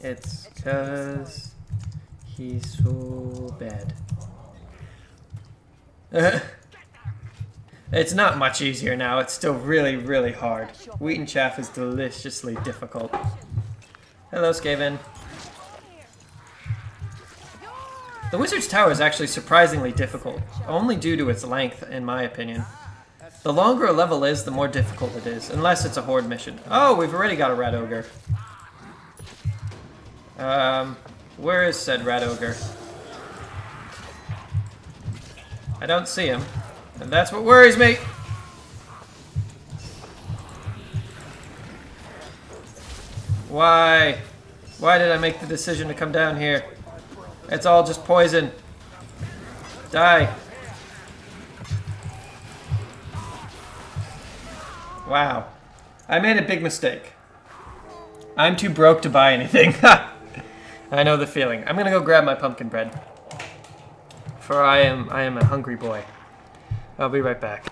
It's because he's so bad. It's not much easier now. It's still really, really hard. Wheat and chaff is deliciously difficult. Hello, Skaven. The Wizard's Tower is actually surprisingly difficult, only due to its length, in my opinion. The longer a level is, the more difficult it is, unless it's a horde mission. Oh, we've already got a rat ogre. Where is said rat ogre? I don't see him, and that's what worries me. Why? Why did I make the decision to come down here? It's all just poison. Die. Wow. I made a big mistake. I'm too broke to buy anything. I know the feeling. I'm gonna go grab my pumpkin bread. For I am a hungry boy. I'll be right back.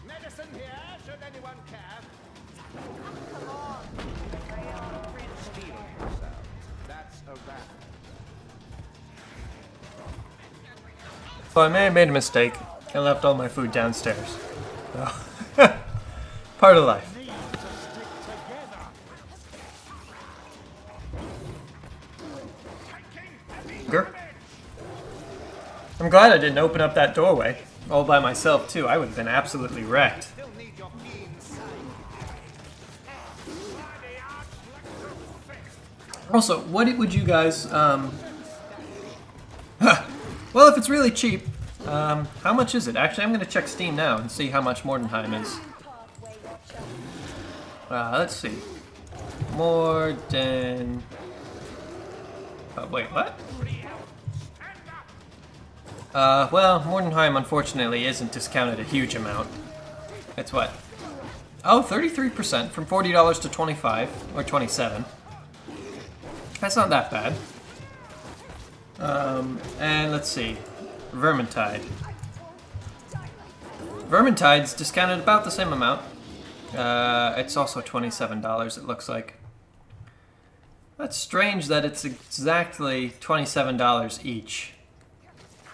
Medicine here, should anyone care. Stealing yourselves. That's a rat. So I may have made a mistake and left all my food downstairs. Part of life. Grr. I'm glad I didn't open up that doorway. All by myself, too. I would have been absolutely wrecked. Also, what would you guys, well, if it's really cheap, how much is it? Actually, I'm going to check Steam now and see how much Mordenheim is. Let's see. Morden... wait, what? Well, Mordenheim, unfortunately, isn't discounted a huge amount. It's what? Oh, 33% from $40 to $25 or $27. That's not that bad. And let's see. Vermintide. Vermintide's discounted about the same amount. It's also $27, it looks like. That's strange that it's exactly $27 each.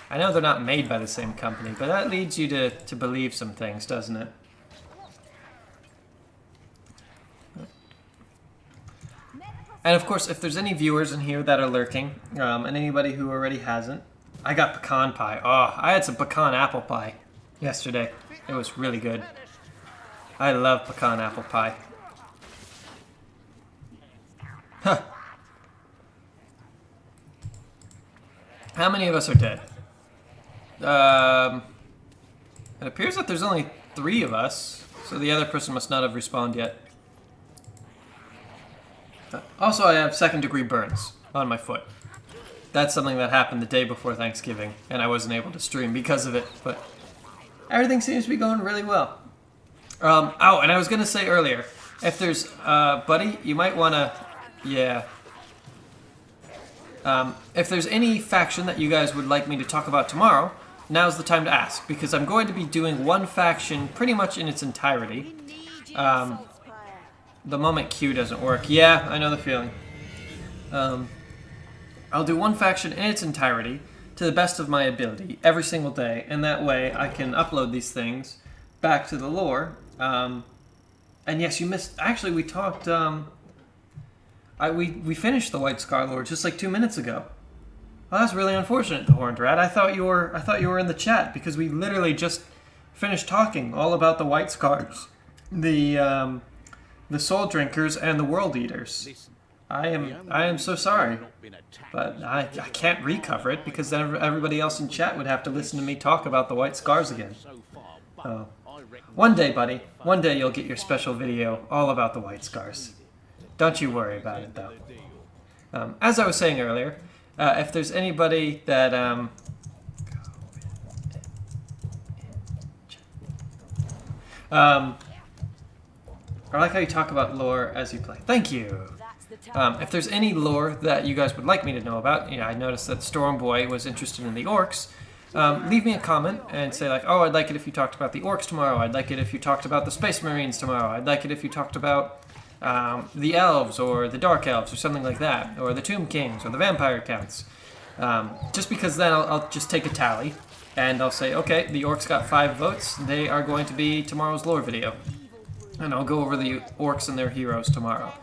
I know they're not made by the same company, but that leads you to believe some things, doesn't it? And of course, if there's any viewers in here that are lurking, and anybody who already hasn't, I got pecan pie. Oh, I had some pecan apple pie yesterday. It was really good. I love pecan apple pie. Huh. How many of us are dead? It appears that there's only 3 of us, so the other person must not have respawned yet. Also, I have 2nd-degree burns on my foot. That's something that happened the day before Thanksgiving, and I wasn't able to stream because of it, but everything seems to be going really well. Oh, and I was going to say earlier, if there's, buddy, you might want to, yeah. If there's any faction that you guys would like me to talk about tomorrow, now's the time to ask, because I'm going to be doing one faction pretty much in its entirety. The moment Q doesn't work. Yeah, I know the feeling. I'll do one faction in its entirety to the best of my ability every single day, and that way I can upload these things back to the lore. And yes, you missed... Actually, we talked... we finished the White Scar lore just like 2 minutes ago. Well, that's really unfortunate, the Horned Rat. I thought you were in the chat because we literally just finished talking all about the White Scars, the Soul Drinkers, and the World Eaters. I am so sorry, but I can't recover it because then everybody else in chat would have to listen to me talk about the White Scars again. Oh. One day, buddy. One day you'll get your special video all about the White Scars. Don't you worry about it, though. As I was saying earlier, if there's anybody that... I like how you talk about lore as you play. Thank you! If there's any lore that you guys would like me to know about, I noticed that Stormboy was interested in the orcs, leave me a comment and say like, oh, I'd like it if you talked about the orcs tomorrow, I'd like it if you talked about the Space Marines tomorrow, I'd like it if you talked about the elves or the dark elves or something like that, or the Tomb Kings or the vampire counts. Just because then I'll just take a tally and I'll say, okay, the orcs got 5 votes, they are going to be tomorrow's lore video. And I'll go over the orcs and their heroes tomorrow.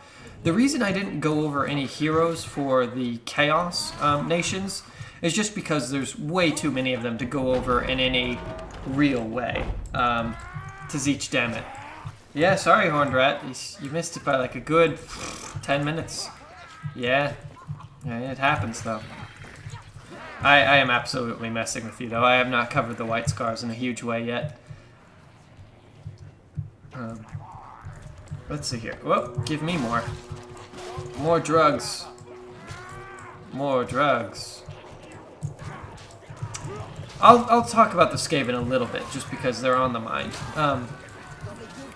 The reason I didn't go over any heroes for the Chaos nations is just because there's way too many of them to go over in any real way. Tzeech, damn it. Yeah, sorry, Horned Rat. You missed it by like a good 10 minutes. Yeah, it happens though. I am absolutely messing with you though. I have not covered the White Scars in a huge way yet. Let's see here. Whoa, give me more. More drugs. More drugs. I'll talk about the Skaven a little bit, just because they're on the mind.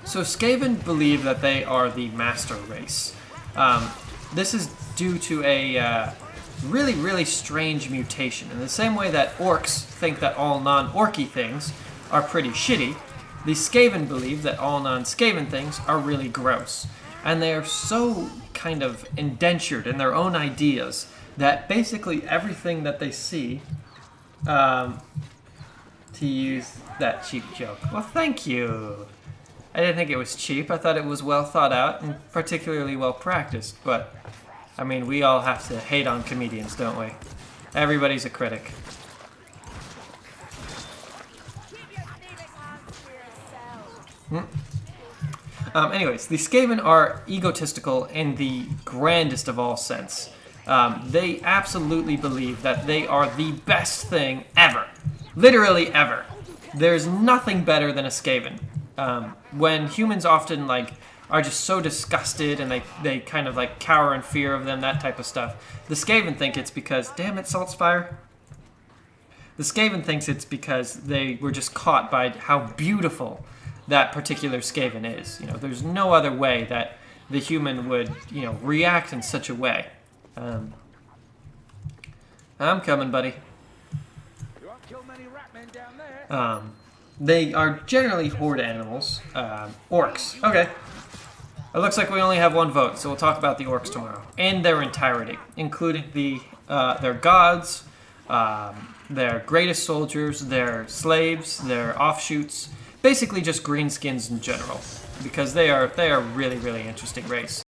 So Skaven believe that they are the master race. This is due to a really, really strange mutation. In the same way that orcs think that all non-orky things are pretty shitty, the Skaven believe that all non-Skaven things are really gross. And they are so kind of indentured in their own ideas that basically everything that they see, to use that cheap joke. Well, thank you. I didn't think it was cheap. I thought it was well thought out and particularly well practiced. But, I mean, we all have to hate on comedians, don't we? Everybody's a critic. Anyways, the Skaven are egotistical in the grandest of all sense. They absolutely believe that they are the best thing ever. Literally ever. There's nothing better than a Skaven. When humans often are just so disgusted and they kind of cower in fear of them, that type of stuff, the Skaven think it's because, damn it, Saltspire. The Skaven thinks it's because they were just caught by how beautiful that particular Skaven is. There's no other way that the human would, react in such a way. I'm coming, buddy. You won't kill many rat men down there. They are generally horde animals. Orcs. Okay. It looks like we only have one vote, so we'll talk about the orcs tomorrow. In their entirety, including their gods, their greatest soldiers, their slaves, their offshoots, basically just greenskins in general, because they are a really, really interesting race.